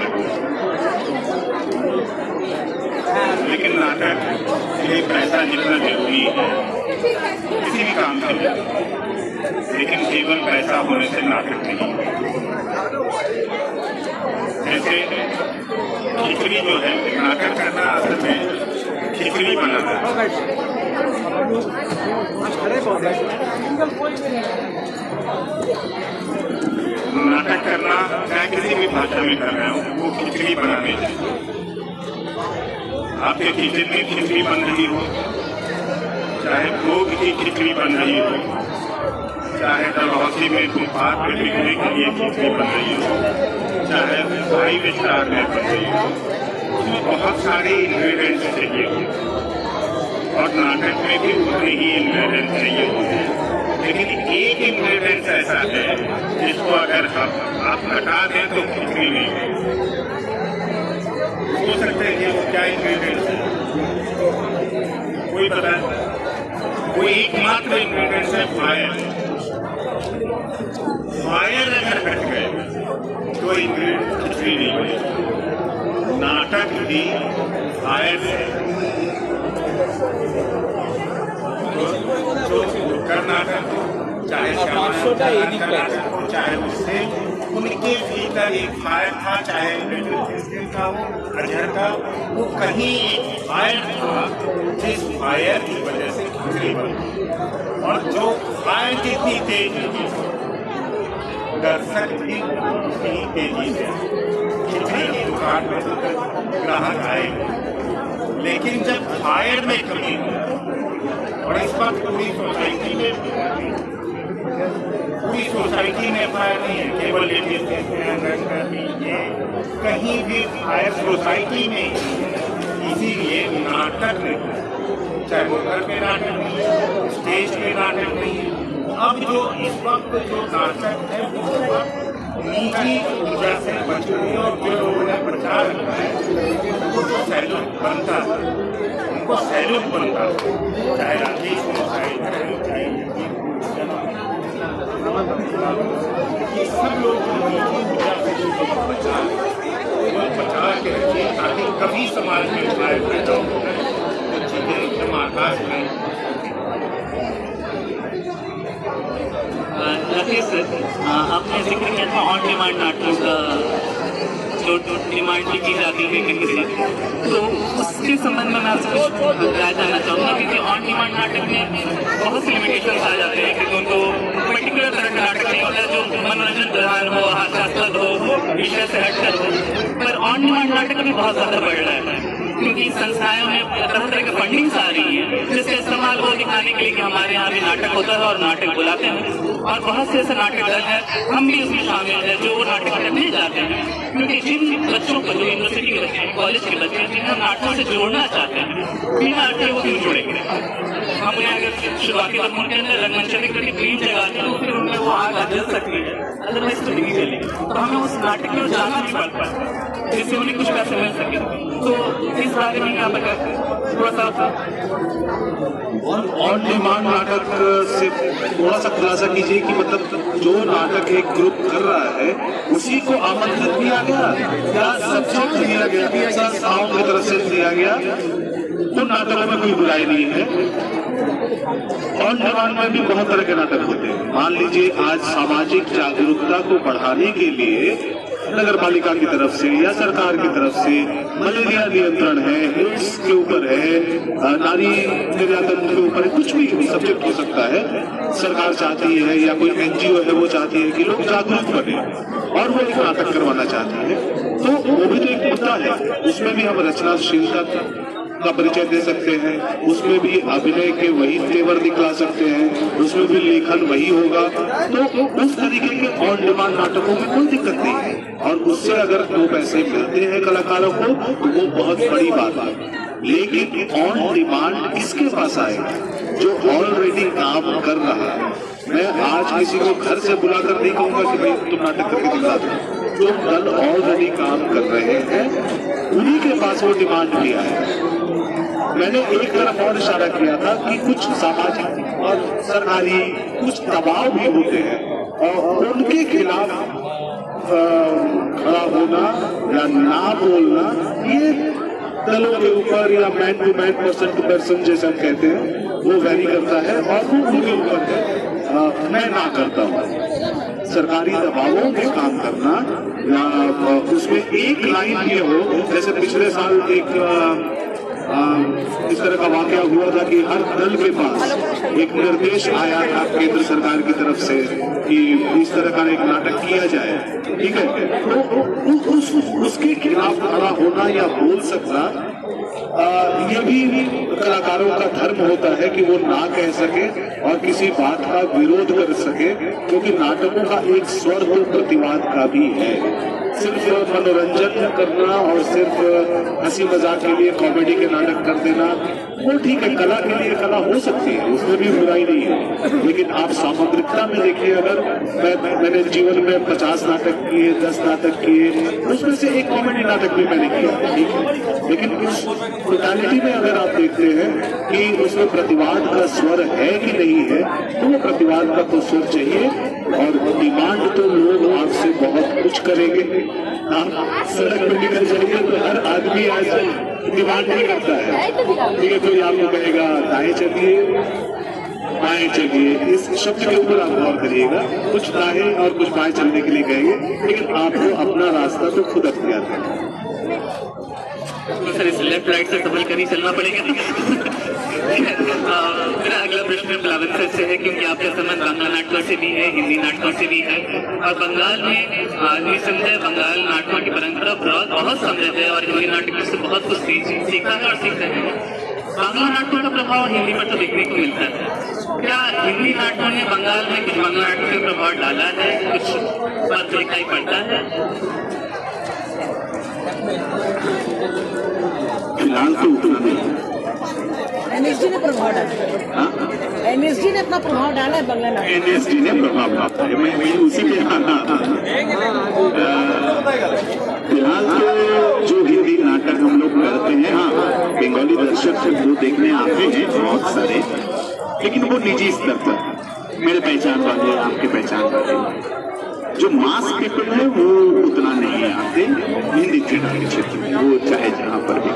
A: लेकिन नाटक ये पैसा जितना जरूरी है किसी भी काम के लिए, लेकिन केवल पैसा होने से नाटक नहीं। जैसे खिचड़ी जो है, नाटक करना असल में खिचड़ी बनाना है। नाटक करना चाहे किसी भी भाषा में कर रहे हो, वो खिचड़ी बनाने चाहिए। आपके किचन में खिचड़ी बन रही हो, चाहे भोग की खिचड़ी बन रही हो, चाहे डलहौसी में फुटपाथ पे बिकने के लिए खिचड़ी बन रही हो, चाहे 5 स्टार में बन रही हो, उसमें बहुत सारे इंग्रेडिएंट्स चाहिए होते, और नाटक में भी उतने ही इंग्रेडिएंट्स चाहिए होते। लेकिन एक इंग्रेडिएंट्स ऐसा है जिसको अगर आप हटा दें तो खिचड़ी नहीं हो सकते हैं। वो क्या इंग्रेडिएंट्स है? कोई पता है? वो एकमात्र इंग्रेडिएंट्स है फायर। फायर अगर हट गए तो इंग्रेडिएंट खिचड़ी नहीं बनेगी। नाटक भी फायर है। जो नुक्कड़ नाटक हो, चाहे श्यामा का नाटक हो, चाहे उससे उनके भीतर एक फायर था, चाहे का हो, अजहर का, वो कहीं एक फायर था जिस फायर की वजह से खिचड़ी बनी। और जो फायर जितनी तेज थी, दर्शक भी उतनी तेजी से खिचड़ी की दुकान में ग्राहक आए। लेकिन जब फायर में कमी हुई, और इस वक्त पूरी सोसाइटी में फायर नहीं है, केवल कहीं भी फायर सोसाइटी में, इसीलिए नाटक नहीं, चाहे वो घर पे नाटक नहीं है, स्टेज पे नाटक नहीं है। अब जो इस वक्त जो नाटक है वो निजी ऊर्जा से बच रही है, और जो लोगों ने प्रचार रखा है उनको सैल्यूट बनता है, उनको सैल्यूट बनता है, चाहे राकेश हो, चाहे ये सब लोग बचा के रखिए, ताकि कभी समाज में फायर पैदा होकर चीजें एकदम आकाश में।
B: राकेश सर, आपने जिक्र किया था ऑन डिमांड नाटकों का जो डिमांड भी की जाती है कहीं से, तो उसके संबंध में मैं आपसे कुछ राय जानना चाहूँगा, क्योंकि ऑन डिमांड नाटक में बहुत सी लिमिटेशन आ जाते हैं कि उनको पर्टिकुलर तरह का नाटक नहीं होता जो मनोरंजन प्रधान हो, हास्यास्पद हो, विषय से हटकर हो। पर ऑन डिमांड नाटक भी बहुत ज़्यादा बढ़ रहा है, क्योंकि संस्थाओं में तरह तरह की फंडिंग्स आ रही है, जिसका इस्तेमाल वो दिखाने के लिए कि हमारे यहाँ भी नाटक होता है और नाटक बुलाते हैं। और बहुत से ऐसे नाटक है, हम भी उसमें शामिल हैं, जो वो नाटक करने जाते हैं, क्योंकि जिन बच्चों को, जो यूनिवर्सिटी के बच्चे, कॉलेज के बच्चे, जिन्हें हम नाटकों से जोड़ना चाहते हैं, बिना नाटक वो क्यों जोड़ेंगे? हमने अगर शुरुआती दौर के अंदर रंगमंच के प्रति प्रेम जगा दी तो फिर उनमें वो आग जल सकती है, अदरवाइज तो नहीं चलेगी। तो हमें उस नाटक में जाना नहीं पड़ पाता, जिससे उन्हें कुछ पैसे मिल सके। तो इस बारे में क्या बता थोड़ा सा
H: ऑन डिमांड नाटक से थोड़ा सा खुलासा कीजिए कि मतलब जो नाटक एक ग्रुप कर रहा है उसी को आमंत्रित किया गया या सब्जेक्ट दिया गया, संस्थाओं की तरफ से दिया गया, उन नाटकों में कोई बुराई नहीं है। ऑन डिमांड में भी बहुत तरह के नाटक होते हैं। मान लीजिए आज सामाजिक जागरूकता को बढ़ाने के लिए नगर पालिका की तरफ से या सरकार की तरफ से मलेरिया नियंत्रण है, एड्स के ऊपर है, नारी निर्यातन के ऊपर है, कुछ भी सब्जेक्ट हो सकता है। सरकार चाहती है या कोई एनजीओ है वो चाहती है कि लोग जागरूक बने और वो एक नाटक करवाना चाहती है, तो वो भी तो एक मुद्दा है। उसमें भी हम रचनाशीलता का परिचय दे सकते हैं, उसमें भी अभिनय के वही तेवर दिखला सकते हैं, उसमें भी लेखन वही होगा। तो उस तरीके के ऑन डिमांड नाटकों में कोई दिक्कत नहीं है, और उससे अगर 2 पैसे मिलते हैं कलाकारों को तो वो बहुत बड़ी बात है। लेकिन ऑन डिमांड किसके पास आएगा? जो ऑलरेडी काम कर रहा है। मैं आज किसी को घर से बुलाकर नहीं कहूंगा कि भाई तुम नाटक करके दिखा दो। जो दल ऑलरेडी काम कर रहे हैं उन्हीं के पास वो डिमांड भी है। मैंने एक तरफ और इशारा किया था कि कुछ सामाजिक और सरकारी कुछ दबाव भी होते हैं और उनके खिलाफ खड़ा होना या ना बोलना, ये दलों के ऊपर या man to man, person to person जैसे हम कहते हैं, वो वैरी करता है और वो उनके ऊपर है। मैं ना करता हूँ। सरकारी दबावों में काम करना या उसमें एक लाइन ये हो, जैसे पिछले साल एक इस तरह का वाकया हुआ था कि हर दल के पास एक निर्देश आया था केंद्र सरकार की तरफ से कि इस तरह का एक नाटक किया जाए, ठीक है। तो उसके खिलाफ खड़ा होना या बोल सकना, ये भी कलाकारों का धर्म होता है कि वो ना कह सके और किसी बात का विरोध कर सके, क्योंकि नाटकों का एक स्वर तो प्रतिवाद का भी है। सिर्फ मनोरंजन करना और सिर्फ हंसी मजाक के लिए कॉमेडी के नाटक कर देना वो ठीक है, कला के लिए कला हो सकती है, उसमें भी बुराई नहीं है। लेकिन आप सामग्रिकता में देखिए, अगर मैंने जीवन में 50 नाटक किए, 10 नाटक किए, उसमें से एक कॉमेडी नाटक भी मैंने किया, ठीक है। लेकिन उस टोटलिटी में अगर आप देखते हैं कि उसमें प्रतिवाद का स्वर है कि नहीं है, तो वो प्रतिवाद का तो स्वर चाहिए। और डिमांड तो लोग आपसे बहुत कुछ करेंगे। आप सड़क पर निकल जाएंगे तो हर आदमी आज डिमांड नहीं करता है, ठीक है, कोई आपको कहेगा दाएं चलिए बाएं चलिए, इस शब्द के ऊपर आप गौर करिएगा। कुछ दाएं और कुछ बाएं चलने के लिए कहेंगे, लेकिन आपको अपना रास्ता तो खुद अख्तियार करना है।
B: तो सर इस लेफ्ट राइट से संभल कर ही चलना पड़ेगा। मेरा अगला प्रश्न बिलावल सर से है, क्योंकि आपका संबंध बांग्ला नाटकों से भी है, हिंदी नाटकों से भी है, और बंगाल में निसंदेह बंगाल नाटकों की परंपरा बहुत समृद्ध है और हिंदी नाटकों से बहुत कुछ सीखा है और सीख रहे हैं। बांग्ला नाटकों का प्रभाव हिंदी पर तो देखने को मिलता है। क्या हिंदी नाटकों ने बंगाल में कुछ बांग्ला नाटकों के प्रभाव डाला है, कुछ फर्क दिखाई पड़ता है?
D: फिलहाल तो उतना नहीं।
F: एनएसडी ने प्रभाव डाला, एनएसडी ने अपना प्रभाव डाला है बांग्ला नाटक।
D: एनएसडी ने प्रभाव डाला है, मैं उसी पे आना था। फिलहाल तो जो हिंदी नाटक हम लोग करते हैं, हाँ बंगाली दर्शक वो देखने आते हैं बहुत सारे, लेकिन वो निजी स्तर पर, मेरे पहचान वाले आपके पहचान वाले, जो मास पीपल है वो उतना नहीं आते हिंदी थिएटर के क्षेत्र में, वो चाहे जहाँ पर भी।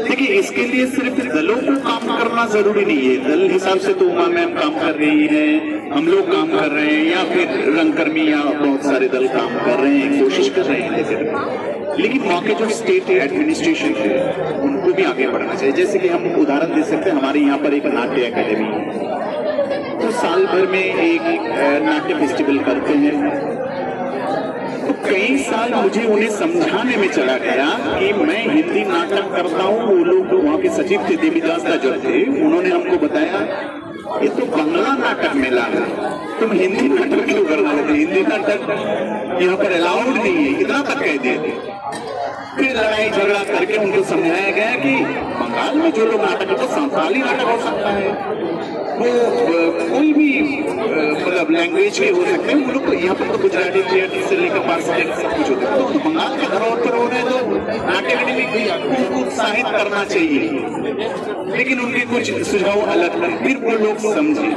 D: देखिए इसके लिए सिर्फ दलों को काम करना जरूरी नहीं है। दल हिसाब से तो उमा मैम काम कर रही है, हम लोग काम कर रहे हैं, या फिर रंगकर्मी या बहुत सारे दल काम कर रहे हैं, कोशिश कर रहे हैं, लेकिन वहाँ के जो स्टेट एडमिनिस्ट्रेशन है उनको भी आगे बढ़ना चाहिए। जैसे कि हम उदाहरण दे सकते हैं, हमारे यहाँ पर एक नाट्य अकेडमी है, तो साल भर में एक नाट्य फेस्टिवल करते हैं। तो कई साल मुझे उन्हें समझाने में चला गया कि मैं हिंदी नाटक करता हूँ। वो लोग तो वहाँ के सचिव थे, देवीदास का जो थे, उन्होंने हमको बताया ये तो बांग्ला नाटक मेला है, तुम हिंदी नाटक क्यों कर रहे थे? हिंदी नाटक यहाँ पर अलाउड नहीं है, इतना तक कह दिए। फिर लड़ाई झगड़ा करके उनको समझाया गया कि बंगाल में जो लोग नाटक है तो संथाली नाटक हो सकता है, वो कोई भी मतलब लैंग्वेज के हो सकते हैं। वो लोग यहाँ पर तो गुजराती थिएटर से लेकर पारसी सब कुछ होता है, तो बंगाल के धरोहर पर हो रहे हैं तो नाट्य अकेडमी उनको उत्साहित करना चाहिए, लेकिन उनके कुछ सुझाव अलग थे, फिर वो लोग समझे।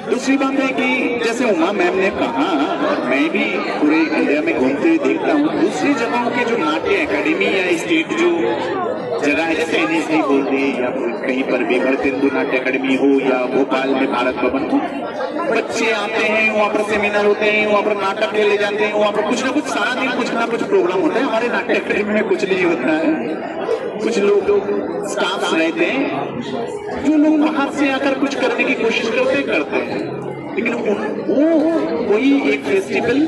D: दूसरी बात है कि जैसे उमा मैम ने कहा, और मैं भी पूरे इंडिया में घूमते हुए देखता हूँ, दूसरी जगहों के जो नाट्य एकेडमी या स्टेट जो जगह है, जैसे एनएसडी बोलते हैं या कहीं पर भी भारतेंदु नाट्य अकेडमी हो या भोपाल में भारत भवन हो, बच्चे आते हैं, वहाँ पर सेमिनार होते हैं, वहाँ पर नाटक खेले जाते हैं, वहाँ पर कुछ ना कुछ सारा दिन कुछ ना कुछ प्रोग्राम होता है। हमारे नाट्य अकेडमी में कुछ नहीं होता है। कुछ लोग स्टाफ रहते हैं जो लोग बाहर से आकर कुछ करने की कोशिश करते हैं, लेकिन वो कोई एक फेस्टिवल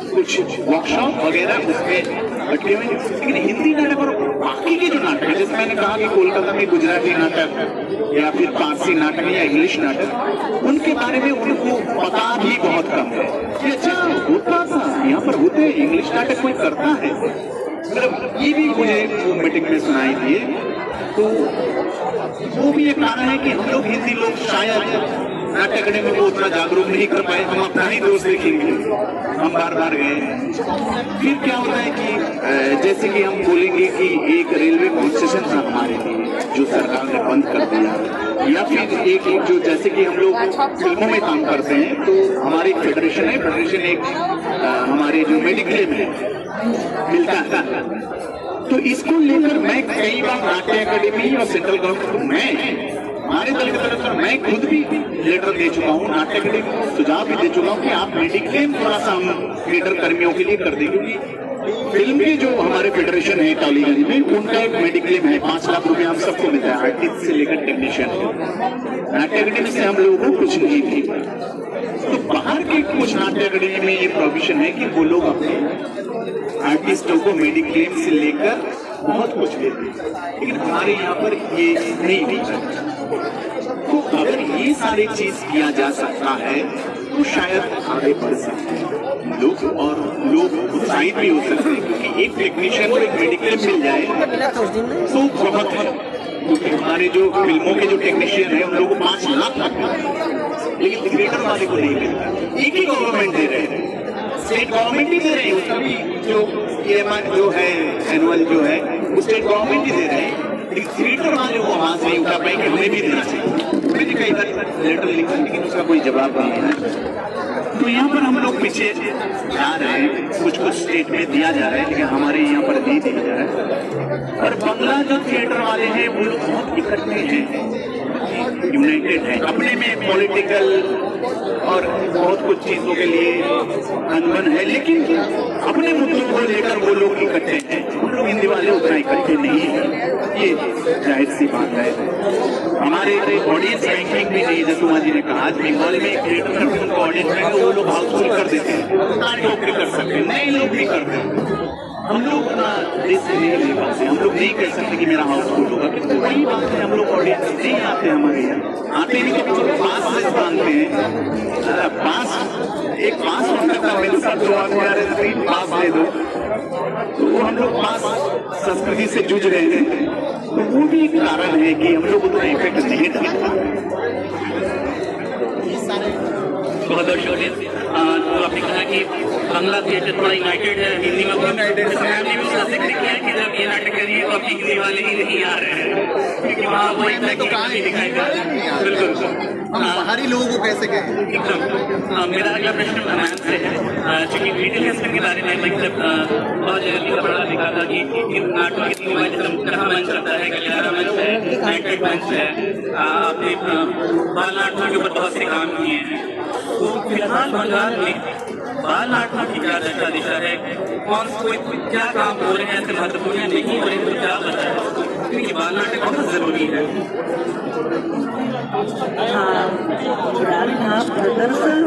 D: कुछ वर्कशॉप वगैरह उसमें अटके हुए। लेकिन हिंदी नाटक और बाकी के जो नाटक है, जैसे मैंने कहा कि कोलकाता में गुजराती नाटक या फिर पारसी नाटक या इंग्लिश नाटक, उनके बारे में उनको पता भी बहुत कम है कि अच्छा होता था, यहाँ पर होते इंग्लिश नाटक कोई करता है। मतलब ये भी मुझे वो मीटिंग में सुनाई दिए, तो वो भी एक कारण है कि हम लोग हिंदी लोग शायद नाट्य अकेडमी को उतना जागरूक नहीं कर पाए। हम अपना ही दोस्त देखेंगे, हम बार बार गए। फिर क्या होता है कि जैसे कि हम बोलेंगे कि एक रेलवे कंसेशन था हमारे लिए जो सरकार ने बंद कर दिया, या फिर एक जो जैसे कि हम लोग फिल्मों में काम करते हैं तो हमारी एक फेडरेशन है, फेडरेशन एक हमारे जो मेडिक्लेम है मिलता है, तो इसको लेकर मैं कई बार नाट्य अकेडमी और सेंट्रल गवर्नमेंट को, मैं हमारे दल की तरफ से मैं खुद भी लेटर दे चुका हूँ, नाट्य अकेडमी को सुझाव भी दे चुका हूँ कि आप मेडिक्लेम थोड़ा सा हम थिएटर कर्मियों के लिए कर दें, क्योंकि फिल्म के जो हमारे फेडरेशन है टॉलीगंज में, उनका एक मेडिक्लेम है, 5 लाख रुपए हम सबको मिलता है, आर्टिस्ट से लेकर टेक्नीशियन। नाट्य अकेडमी से हम लोगों को कुछ नहीं थी। तो बाहर के कुछ नाट्य अकेडमी में ये प्रोविजन है कि वो लोग अपने आर्टिस्टों को मेडिक्लेम से लेकर बहुत कुछ देते हैं, लेकिन हमारे यहाँ पर ये नहीं दी। तो अगर ये सारी चीज किया जा सकता है तो शायद आगे बढ़ सकते हैं लोग, और लोग उत्साहित भी हो सकते हैं, क्योंकि एक टेक्नीशियन को एक मेडिक्लेम मिल जाए तो बहुत है। क्योंकि हमारे जो फिल्मों के जो टेक्नीशियन है उन लोगों को 5 लाख तक मिलता है, लेकिन थिएटर वाले को नहीं मिलता। एक ही गवर्नमेंट दे रहे हैं, स्टेट गवर्नमेंट ही दे रहे हैं, उसका भी जो EMI जो है एनुअल जो है वो स्टेट गवर्नमेंट ही दे रहे हैं, लेकिन थिएटर वाले वो आवाज नहीं उठा पाए कि हमें भी देना चाहिए। मैंने कई बार लेटर लिखा, लेकिन उसका कोई जवाब नहीं है। तो यहाँ पर हम लोग पीछे जा रहे हैं।
G: कुछ कुछ स्टेट में दिया जा रहा है, लेकिन हमारे यहाँ पर नहीं दिया जा रहा है। और बंगला जो थिएटर वाले हैं वो लोग बहुत इकट्ठे हैं, यूनाइटेड है, अपने में पॉलिटिकल और बहुत कुछ चीजों के लिए अनबन है, लेकिन अपने मुद्दों को लेकर वो लोग इकट्ठे हैं। हम लोग हिंदी वाले उतना इकट्ठे नहीं है, ये जाहिर सी बात है। हमारे ऑडियंस रैंकिंग भी नहीं, जैसे उमा जी ने कहा, आज बंगाल में थिएटर करते हैं उनको ऑडियंस रैंकिंग वो लोग हाउसफुल कर देते हैं, नौकरी कर सकते हैं, नए लोग भी करते हैं। हम लोग उतना रिस्क नहीं ले पाते, हम लोग नहीं कह सकते कि मेरा हाउसफुल होगा, क्योंकि वही बात है, हम लोग ऑडियंस नहीं आते हमारे यहाँ, आते नहीं तो पास से बांधते हैं, पास एक पास होता था मेरे साथ, जो आदमी आ रहे थे पास दे दो, तो वो हम लोग पास संस्कृति से जूझ रहे हैं, तो वो भी एक कारण है कि हम लोग उतना इफेक्ट नहीं था।
B: बहुत बहुत शुक्रिया। तो आपने कहा कि बांग्ला थिएटर थोड़ा यूनाइटेड है, हिंदी में आपने भी उसका जिक्र किया कि जब ये नाटक करिए तो आपके हिंदी वाले ही नहीं आ रहे हैं, क्योंकि वहाँ वो एक तरह की कमी दिखाई दे रही है। बिल्कुल,
I: हम बाहरी लोगों को कैसे कहें?
B: एकदम। मेरा अगला प्रश्न मैम से है, चूंकि लिटिल हेस्टन के बारे में मैं जब बहुत जगह पढ़ा लिखा था कि नाटक की कहाँ मंच करता है, गलियारा मंच है, यूनाइटेड मंच है, आपने बाल नाटकों के ऊपर बहुत से काम किए हैं। तो फिलहाल बंगाल में बाल नाटकों की क्या दशा दिशा है, कौन कोई क्या काम हो रहे हैं, ऐसे महत्वपूर्ण नहीं हो रहे, तो क्या बताए, क्योंकि बाल नाटक बहुत जरूरी है।
E: दरअसल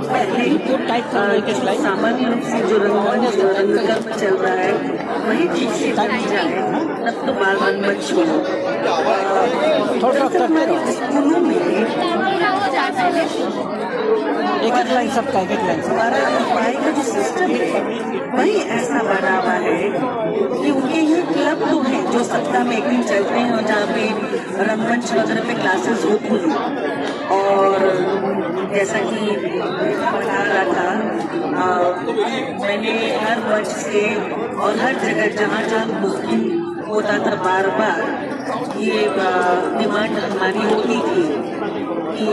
E: पहले सामान्य रूप से जो रंगकर्म चल रहा है वही ठीक से चली जाए, तब तो बाल रंगमंच हो। स्कूलों में
F: एक लाइन सबका एक लाइन
E: हमारा पढ़ाई का जो सिस्टम है वही ऐसा बना हुआ है कि उनके ये क्लब तो हैं जो सप्ताह में एक दिन चलते हैं और जहाँ पे रंगमंच वगैरह पे क्लासेस होती हैं। और जैसा कि बता रहा था, मैंने हर मंच से और हर जगह जहाँ जहाँ मुस्लिम होता था बार बार ये डिमांड हमारी होती थी कि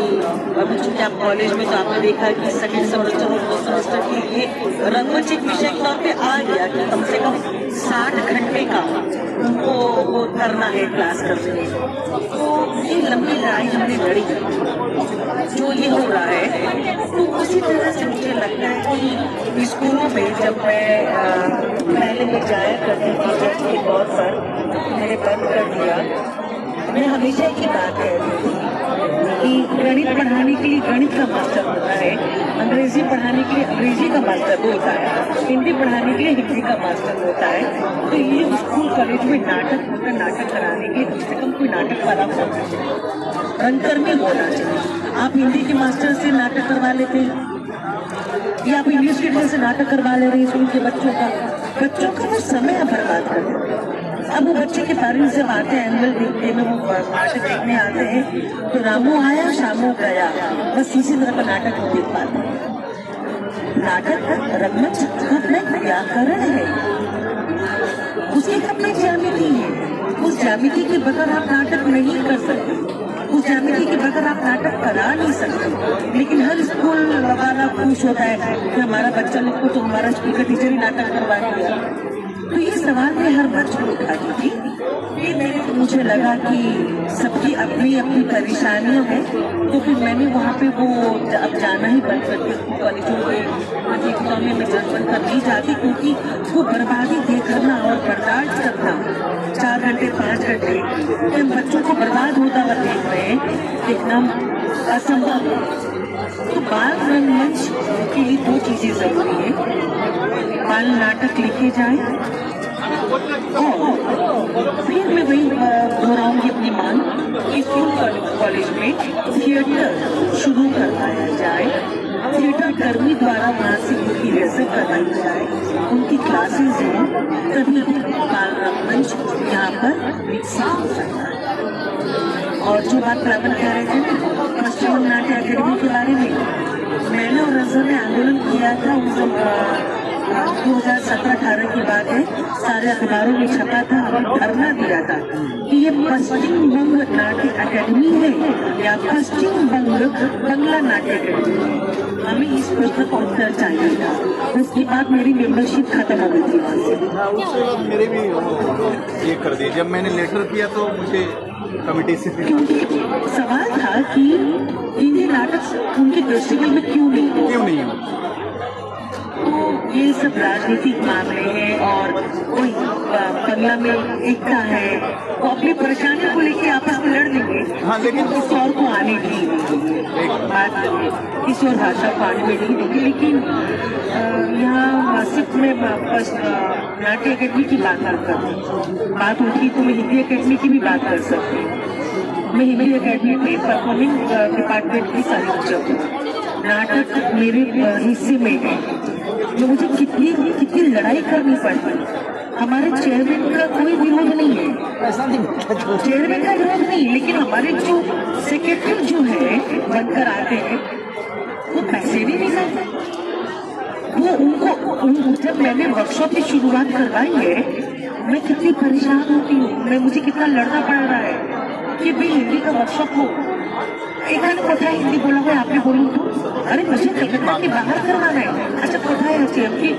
E: अभी चूंकि आप कॉलेज में तो आपने देखा कि सेकेंड सेमेस्टर और फर्स्ट सेमेस्टर के लिए रंगमंच एक विषय के तौर पे आ गया कि कम से कम 60 घंटे का उनको वो करना है क्लास करने में। तो ये लंबी लड़ाई हमने लड़ी, जो ये हो रहा है। तो उसी तरह से मुझे लगता है कि स्कूलों में जब मैं पहले में जाया करती थी जज के तौर पर, मैंने बंद कर दिया। मैं हमेशा की बात कहती थी कि गणित पढ़ाने के लिए गणित का मास्टर होता है, अंग्रेजी पढ़ाने के लिए अंग्रेजी का मास्टर होता है, हिंदी पढ़ाने के लिए हिंदी का मास्टर होता है। तो ये स्कूल कॉलेज में नाटक होकर नाटक कराने के कम से कम कोई नाटक वाला होना चाहिए, रंगकर्मी होना चाहिए। आप हिंदी के मास्टर से नाटक करवा लेते हैं या आप इंग्लिश टीचर से नाटक करवा ले रहे हैं स्कूल के बच्चों का वो समय बर्बाद कर देते हैं। अब वो बच्चे के पेरेंट्स जब आते हैं एनुअल देखने में, वो नाटक देखने आते हैं, तो रामू आया शामू गया, बस इसी तरह का नाटक वो देख पाते हैं। नाटक रंगमंच अपना व्याकरण है, उसकी अपनी ज्यामिति है, उस ज्यामिति के बगैर आप नाटक नहीं कर सकते, उस ज्यामिति के बगैर आप नाटक करा नहीं सकते। लेकिन हर स्कूल वाला खुश होता है कि हमारा बच्चा लोग को तो हमारा स्कूल का टीचर ही नाटक करवा दिया। तो ये सवाल मैं हर बच्चे को उठाती थी। फिर मुझे लगा कि सबकी अपनी अपनी परेशानियां हैं, तो फिर मैंने वहाँ पे वो अब जाना ही बंद कर दिया। कॉलेजों में प्रतियोगिताओं में मैं जज बनकर नहीं जाती, क्योंकि वो बर्बादी देखना और बर्दाश्त करना 4 घंटे 5 घंटे कि हम बच्चों को बर्बाद होता हुआ देख रहे हैं, देखना असंभव है। तो बाल रंगमंच के लिए 2 चीजें जरूरी है, बाल नाटक लिखे जाए और फिर मैं वही दोहराऊंगी अपनी मांग कि स्कूल कॉलेज में थिएटर शुरू करवाया जाए, थिएटर कर्मी द्वारा वहाँ से उनकी रिहर्सल करवाई जाए, उनकी क्लासेस हों, तभी बाल रंगमंच यहाँ पर विकसित हो सकता है। और जो बात प्रावण कह रहे थे पश्चिम नाट्य अकेडमी के बारे में, मैंने और रंजन ने आंदोलन किया था उस 2017-18 की बात है, सारे अखबारों में छपा था, हम धरना दिया था कि ये पश्चिम बंग नाट्य अकेडमी है या पश्चिम बंग बंगला नाट्य अकेडमी। हमें इस प्रश्न का उत्तर चाहिए था। उसके बाद मेरी मेंबरशिप खत्म हो गई थी वहाँ से।
I: उसके बाद मेरे भी ये कर दिए। जब मैंने लेटर किया तो मुझे कमेटी से
E: क्योंकि सवाल था कि हिंदी नाटक उनके फेस्टिवल में क्यों नहीं है। तो ये सब राजनीतिक मामले हैं और कोई बंगला में एकता है, वो अपनी परेशानी को लेके आपस में लड़ देंगे।
I: हाँ, लेकिन
E: किसी और को आने नहीं बात किसी और भाषा को आने में नहीं देंगे। लेकिन यहाँ नासिक में नाट्य अकेडमी की बात उठी तो मैं हिंदी अकेडमी की भी बात कर सकती हूँ। मैं हिंदी अकेडमी में परफॉर्मिंग डिपार्टमेंट की सदस्य हूँ। नाटक मेरे हिस्से में है। तो मुझे कितनी लड़ाई करनी पड़ती। हमारे चेयरमैन का कोई विरोध नहीं है, चेयरमैन का विरोध नहीं, लेकिन हमारे जो सेक्रेटरी जो है बनकर आते हैं वो पैसे भी नहीं करते। वो उनको जब मैंने वर्कशॉप की शुरुआत करवाई है, मैं कितनी परेशान होती हूँ, मुझे कितना लड़ना पड़ रहा है कि भाई हिंदी का वर्कशॉप हो। एक कोठा हिंदी बोला हुआ आपने बोलूँ तो अरे मुझे कलकत्ता के बाहर करवाना है। अच्छा कोठा है आपकी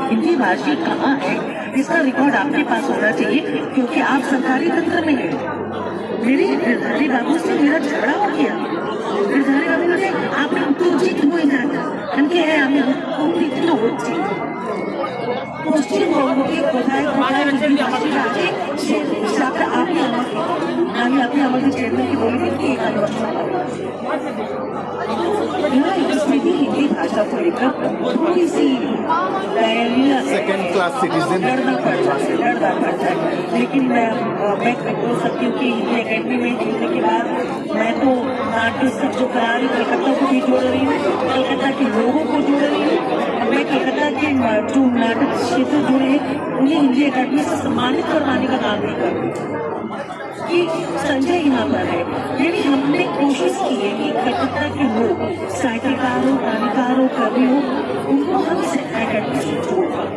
E: हिंदी भाषी कहाँ है, इसका रिकॉर्ड आपके पास होना चाहिए क्योंकि आप सरकारी तंत्र में हैं। मेरी निर्धारी बाबू से मेरा झगड़ा हो गया। निर्धारी बाबू ने आपने उत्तेजित हुए उनके है हमें उत्तेजित होती পশ্চিমবঙ্গকে কোথায় কোথায় যদি ভাষীরা আছে সে হিসাবে আমি আমাদের চেয়ারম্যানকে বলে দিই कि इसमें भी हिंदी भाषा को लेकर थोड़ी सी
I: सेकेंड क्लास सिटीजन
E: लड़ना पड़ता है। लेकिन मैं बोल सकती हूँ कि हिंदी अकेडमी में जुड़ने के बाद मैं तो नाट्य सब जो करा रही हूँ, कलकत्ता को भी जोड़ रही हूँ, कलकत्ता के लोगों को जोड़ रही हूँ। मैं कलकत्ता के जो नाटक क्षेत्र जुड़े हैं उन्हें हिंदी अकेडमी से सम्मानित करवाने का काम नहीं करती कि संजय यहाँ पर है। यानी हमने कोशिश की है कि कलकत्ता के लोग साहित्यकार हो, गायकार हो, कवि हो, उनको हम अकेडमी से जोड़ पाए।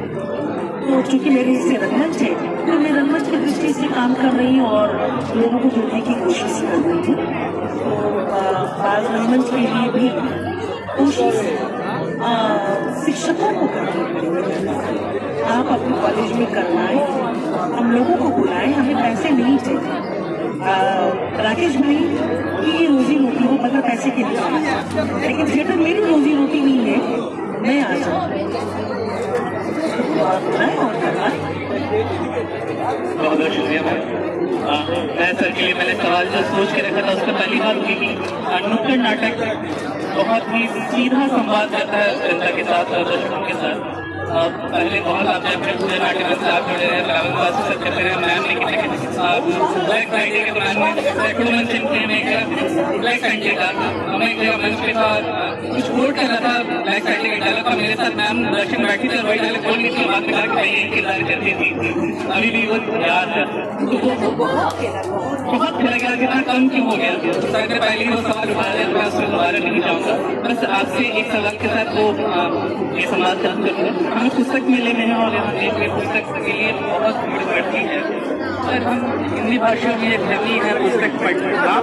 E: तो चूंकि मेरे हिस्से रंगमंच है तो मैं रंगमंच की दृष्टि से काम कर रही हूँ और लोगों को जोड़ने की कोशिश कर रही हूँ। तो बाल रंगमंच के लिए भी कोशिश शिक्षकों को करनी पड़ेगी। आप अपने कॉलेज में करवाएं, हम लोगों को बुलाएं, हमें पैसे नहीं चाहिए। राकेश भाई की रोजी रोटी हो बगैर पैसे के लिए, लेकिन थिएटर मेरी रोजी रोटी नहीं है, मैं आ जाऊँ
B: बहुत बहुत शुक्रिया मैं सर के लिए मैंने सवाल जो सोच के रखा था उसका पहली बात हुई कि नुक्कड़ नाटक बहुत ही सीधा संवाद करता है जनता के साथ और दर्शकों के साथ। पहले बहुत आप पूरे नाट्य से आप जुड़े हैं, रावण क्लास से करते रहे मैम, लेकिन ब्लैक फ्राइडे के दौरान में सैकड़ों मंच में ब्लैक फ्राइडे का हमें एक जगह मंच पे था, कुछ वोट कर रहा था ब्लैक फ्राइडे के डायलॉग का, मेरे साथ मैम दर्शन बैठी थी, वही डायलॉग बोल रही थी, बाद में कहा कि भाई ये किरदार करती थी, अभी भी वो याद है। तो बहुत खेला गया, कितना कम क्यों हो गया। अगर पहले ही वो सवाल उठा रहे मैं उसमें दोबारा नहीं जाऊँगा। बस आपसे एक सवाल के साथ वो ये समाज खत्म करूँगा। हम पुस्तक मेले में हैं और यहाँ देख रहे पुस्तक के लिए बहुत भीड़ बढ़ती है। सर हम हिंदी भाषा में एक कमी है पुस्तक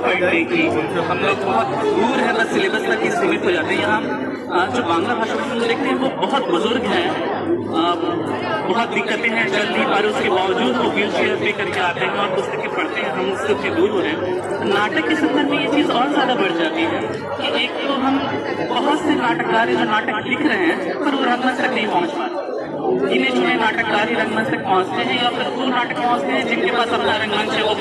B: पढ़ने की, हम लोग बहुत दूर है, बस सिलेबस तक ही सीमित हो जाते हैं। यहाँ जो बांग्ला भाषा में हम देखते हैं वो बहुत बुजुर्ग हैं, बहुत दिक्कतें हैं, चल नहीं पा रहे, उसके बावजूद वो व्हील चेयर पे करके आते हैं और पुस्तकें पढ़ते हैं, हम उससे दूर हो रहे हैं। नाटक के संदर्भ में ये चीज़ और ज़्यादा बढ़ जाती है कि एक तो हम बहुत से नाटककार जो नाटक लिख रहे हैं पर वो रंगमंच तक नहीं पहुँच पाते। गिने चुने नाटककार ही रंगमंच तक पहुँचते हैं या फिर वो नाटक पहुँचते हैं जिनके पास अपना रंगमंच है, वो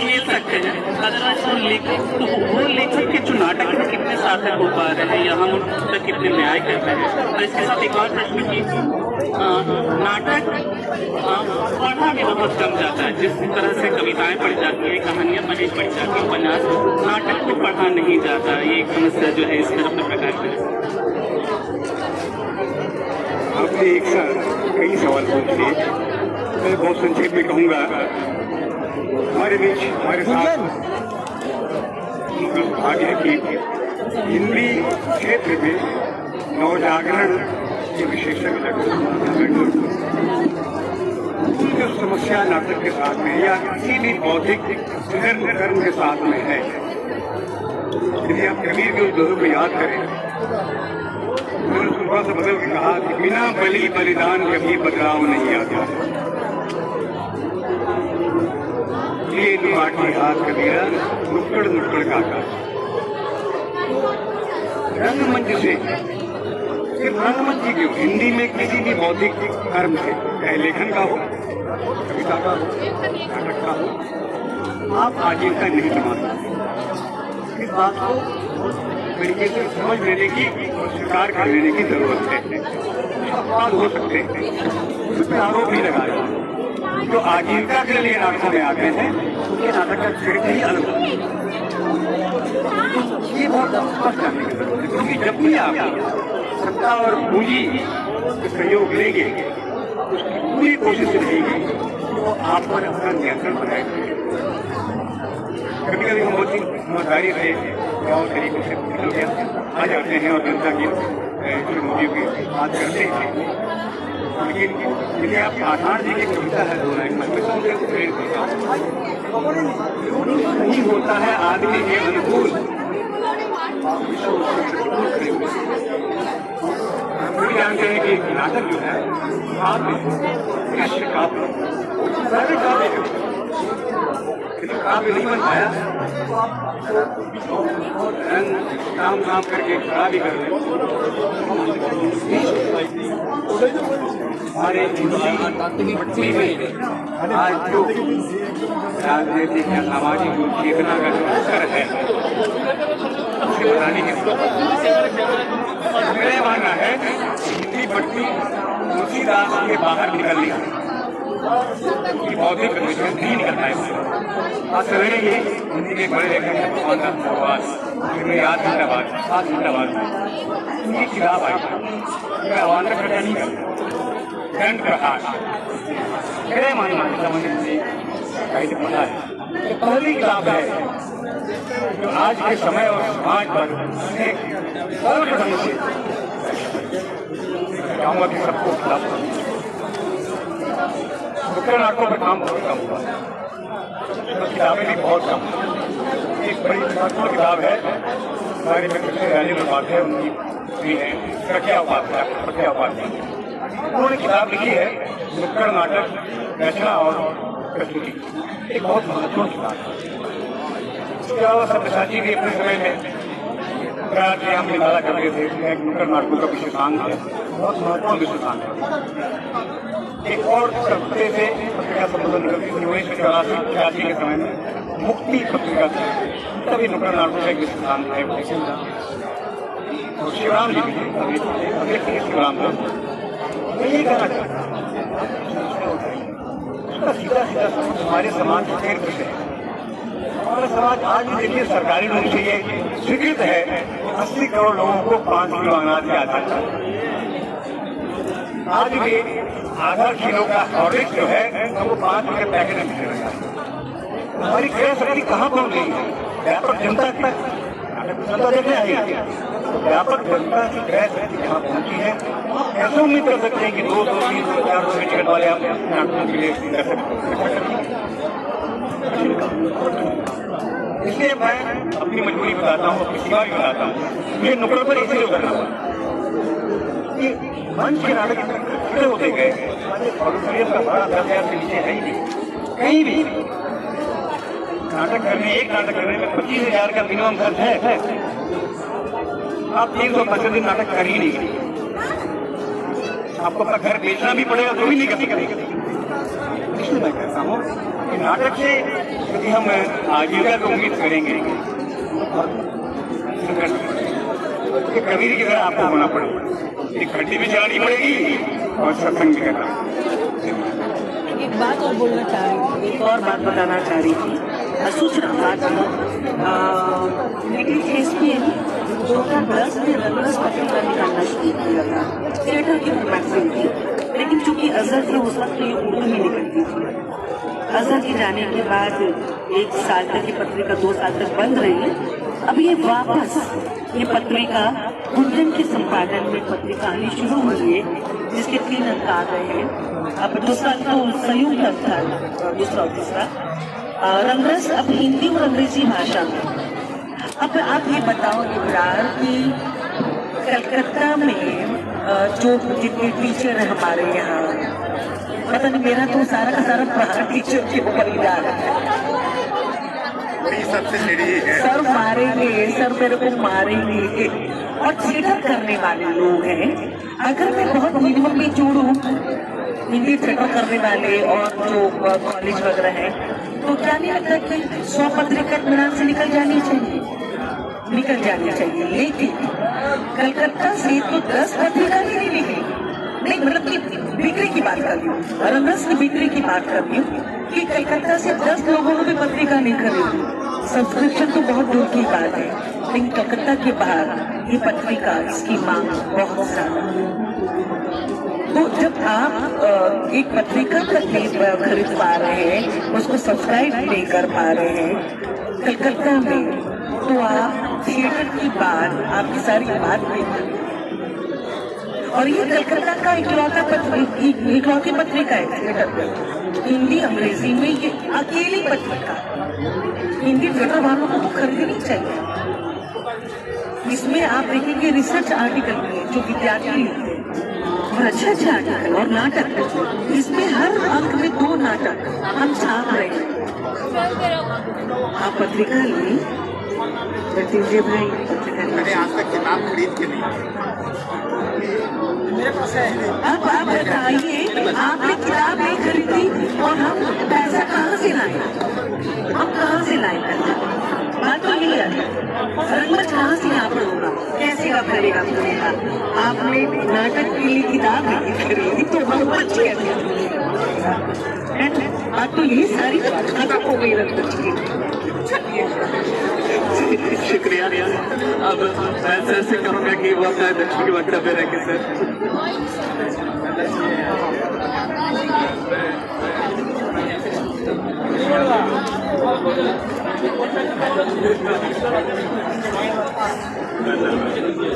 B: खेल सकते हैं। अदरवाइज वो लेखक तो वो लेखक के जो नाटक है कितने सार्थक हो पा रहे हैं या हम उन तक कितने न्याय कर रहे हैं। और इसके साथ एक और प्रश्न की नाटक पढ़ा भी बहुत कम जाता है, जिस तरह से कविताएं पढ़ी जाती है, कहानियां पढ़ी जाती है, उपन्यास, नाटक को पढ़ा नहीं जाता। ये एक समस्या जो है इस तरफ में प्रकाश में
C: आपने एक साथ कई सवाल पूछे, मैं बहुत संक्षेप में कहूँगा। हमारे बीच हमारे साथ भाग्य है कि हिंदी क्षेत्र में नवजागरण के विशेषज्ञ शिक्षा नाटक के साथ में या किसी भी बौद्धिक सुधर्म कर्म के साथ में है। यदि आप कबीर के उस दोहे को याद करें, उन्होंने उसको थोड़ा सा बदल के कहा कि बिना बलि बलिदान कभी बदलाव नहीं आता। ये बाटी हाथ कबीरा नुक्कड़ नुक्कड़ काका। रंगमंच से सिर्फ रंगमंच ही क्यों, हिंदी में किसी भी बौद्धिक कर्म से, चाहे लेखन का हो, कविता का हो, नाटक का हो, आप आजीविका नहीं कमा सकते। इस बात को तरीके से समझ लेने की और स्वीकार कर लेने की जरूरत है। अपवाद हो सकते हैं, उस पर आरोप नहीं लगाया। जो आजीविका के लिए नाटकों में आते हैं उनके नाटक का चरित्र ही अलग होता है। ये बहुत स्पष्ट करने की जरूरत है, क्योंकि जब भी आप सत्ता और पूंजी के सहयोग लेंगे, उसकी पूरी कोशिश रहेगी तो आप पर अपना नियंत्रण बनाए। कभी कभी हम बहुत ही समझदारी से गाँव तरीके से निकल के आ जाते हैं और जनता की चुनौतियों की बात करते हैं। लेकिन यदि आप आषाढ़ जी की कविता है दो लाइन में, मैं उनसे प्रेरित होता हूँ। नहीं होता है आदमी के अनुकूल, हम जानते हैं कि नाटक जो है काव्य नहीं बन पाया, काम काम करके खड़ा भी कर ले। हमारे मिट्टी में आज जो राजनीतिक या सामाजिक चेतना का जो असर है, उसके बनाने के मेरा मानना है हिंदी पट्टी तुलसीदास के बाहर निकल लिया, बौद्धिक कन्वेंशन नहीं निकल पाए। आप सवेरे ही हिंदी के बड़े लेखक हैं भगवान दास भगवान, याद जिंदाबाद, सात जिंदाबाद, उनकी किताब आई, मैं अवान्तर खर्चा नहीं करता, दंड प्रहार। मेरा मानना है संबंधित से साहित्य पढ़ा है, ये पहली किताब है जो आज के समय और समाज पर एक सर्व ढंग से चाहूंगा कि सबको खिलाफ नुक्कड़ नाटकों पर काम बहुत कम हुआ, किताबें भी बहुत कम। एक बड़ी महत्वपूर्ण किताब है हमारे राजेंद्र उपाध्याय, उनकी भी है प्रज्ञा उपाध्याय। उन्होंने किताब लिखी है नुक्कड़ नाटक रचना और प्रस्तुति, एक बहुत महत्वपूर्ण किताब है। इसके अलावा सब्यसाची भी अपने समय में हम निकाला करते थे, नुक्कड़ नाटकों का विशेषांक है, बहुत महत्वपूर्ण विशेषांक है। एक और पत्रिका से पत्रिका संबोधन करती थी 1984 के समय में मुक्ति पत्रिका से, उनका भी नुक्कड़ नाटकों का एक विशेषांक है। शिवराम जी भी शिवराम यही कहना चाहता उसका सीधा सीधा हमारे समाज के केंद्र से है। हमारा समाज आज भी देखिए सरकारी रूप से ये स्वीकृत है 80 करोड़ लोगों को 5 किलो अनाज के आधार पर। आज भी आधा किलो का हॉर्लिक्स जो है वो 5 रुपये पैकेट में मिल रहा है। हमारी क्रय शक्ति कहाँ पहुँच गई है? व्यापक जनता तक जनता देखने आई, व्यापक जनता की क्रय शक्ति कहाँ पहुँची है? ऐसा उम्मीद कर सकते हैं कि 200, 300, 400 टिकट वाले आप नाटकों के लिए कर सकते। इसलिए मैं अपनी मजबूरी बताता हूँ, अपनी सीमा भी बताता हूँ। मुझे नुक्कड़ पर इसलिए करना पड़ा कि मंच के नाटक खड़े होते गए, ऑडिटोरियम का बड़ा दर्जा से नीचे है ही नहीं। कहीं भी नाटक करने, एक नाटक करने में 25,000 का मिनिमम खर्च है। आप 365 दिन नाटक कर ही नहीं, आपको अपना घर बेचना भी पड़ेगा तो भी नहीं करेंगे। इसलिए मैं कहता हूँ कि नाटक से यदि हम आजीविका की उम्मीद करेंगे तो कबीर की तरह आपको होना पड़ेगा, एक खड्डी भी चलानी पड़ेगी और सत्संग भी करना।
E: एक बात और बोलना चाह रही थी, एक और बात बताना चाह रही थी। सूचना बात SPN 2010 में रंगस पत्रिका निकालना शुरू किया था, थिएटर की मैगजीन थी, लेकिन चूंकि अजहर थी उस वक्त ये उर्दू में निकलती थी। अजहर के जाने के बाद 1 साल तक की पत्रिका 2 साल तक बंद रही। अब ये वापस ये पत्रिका गुंजन के संपादन में पत्रिका आनी शुरू हुई है, जिसके 3 अंक आ गए हैं। अब दूसरा तो संयुक्त अंक था, दूसरा और तीसरा। रंगरस अब हिंदी और अंग्रेजी भाषा में। अब आप ये बताओ इब्रार कि कलकत्ता में जो जितने टीचर हैं हमारे यहाँ, पता नहीं मेरा तो सारा का सारा प्रहार टीचर के ऊपर ही जा रहा है। सर मारेंगे, सर मेरे को मारेंगे। और थिएटर करने वाले लोग हैं, अगर मैं बहुत मिनिमम में जोड़ूं हिंदी थिएटर करने वाले और जो कॉलेज वगैरह है, तो क्या नहीं लगता कि 100 पत्रिका इत्मीनान से निकल जानी चाहिए। लेकिन कलकत्ता से तो 10 पत्रिका भी नहीं निकली। नहीं, मतलब कि बिक्री की बात कर रही हूँ, रंगरस की बिक्री की बात कर रही हूँ कि कलकत्ता से 10 लोगों ने भी पत्रिका नहीं खरीदी। सब्सक्रिप्शन तो बहुत दूर की बात है, लेकिन कलकत्ता के बाहर ये पत्रिका, इसकी मांग बहुत ज्यादा है। तो जब आप एक पत्रिका खरीद पा रहे हैं, उसको सब्सक्राइब नहीं कर पा रहे हैं कलकत्ता में, तो आप थिएटर की बात, आपकी सारी बात नहीं करें। और ये कलकत्ता का इकलौती पत्रिका है थिएटर, हिंदी अंग्रेजी में ये अकेली पत्रिका। हिंदी थिएटर वालों को तो खरीदनी चाहिए। इसमें आप देखेंगे रिसर्च आर्टिकल भी है जो विद्यार्थी लिखते हैं, और अच्छे आर्टिकल और नाटक। इसमें हर अंक में 2 नाटक हम छाप रहे हैं। आप पत्रिका ली भाई, पत्रिका
G: मैंने आज तक किताब खरीद के नहीं।
E: अब आप बताइए, आपने किताब नहीं खरीदी और हम पैसा कहाँ से लाए? हम कहाँ से लाए पैसा? बात तो यही है, रंगमंच कहाँ से आप होगा, कैसे आप करेगा? आपने नाटक के लिए किताब नहीं खरीदी तो रंगमंच कैसे? बात तो यही सारी खत्म हो गई रंगमंच की।
B: शुक्रिया। अब मैं सर से कहूँगा कि वो अपना दक्षिण वक्तव्य रखे सर।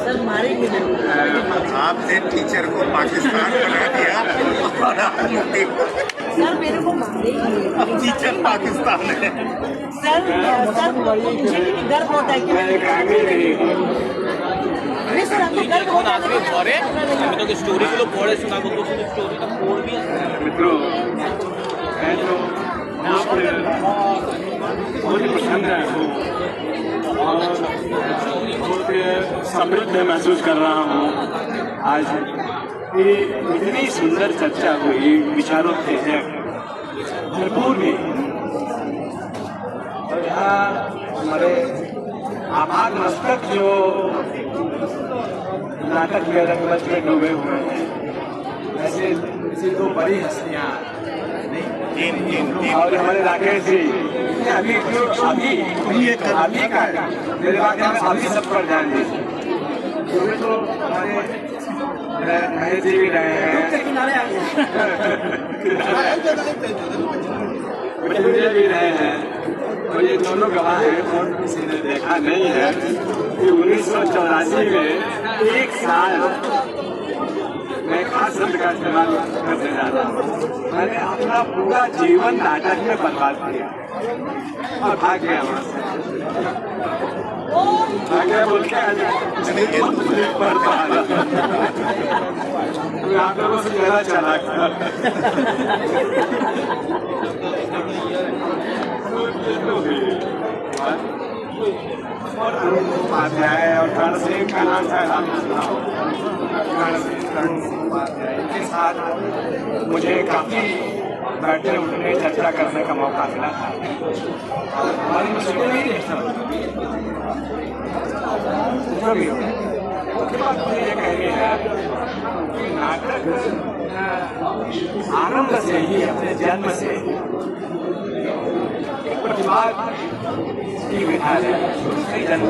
E: सर मारेंगे
G: आपने टीचर को पाकिस्तान बना दिया और
E: सर, मेरे को मारेंगे।
G: टीचर पाकिस्तान है।
E: सर मुझे भी गर्व होता है कि नहीं सर, आपको गर्व होता है
B: तो स्टोरी को पढ़े सुना को स्टोरी का कोड भी
C: मित्रों, मैं तो बहुत ही पसंद है और बहुत समृद्ध महसूस कर रहा हूँ आज कि इतनी सुंदर चर्चा हुई, विचारों के हैं भरपूर भी। तो यहाँ हमारे आभार मस्तक जो नाटक के रंगमंच में डूबे हुए हैं, ऐसे ऐसी 2 बड़ी हस्तियाँ और हमारे राकेश जी अभी का मेरे बात अभी सब पर ध्यान दीजिए। तो हमारे महेश जी भी रहे हैं, मुझे भी रहे हैं, तो ये दोनों गवाह हैं। और किसी ने देखा नहीं है कि 1984 में 1 साल मैं खास शब्द का इस्तेमाल करने जा रहा हूँ, मैंने अपना पूरा जीवन नाटक में बर्बाद किया और भाग गया वहाँ से। बोल के आप लोगों से ज़्यादा चला और उपाध्याय और कर्ण सिंह का नाम था, के साथ मुझे काफी बैठने उठने चर्चा करने का मौका मिला था। हमारी मुश्किल नहीं देखता जो भी हो। उसके बाद मुझे ये कहनी है कि नाटक आरंभ से ही, अपने जन्म से प्रतिवाद की विधा है। जन्म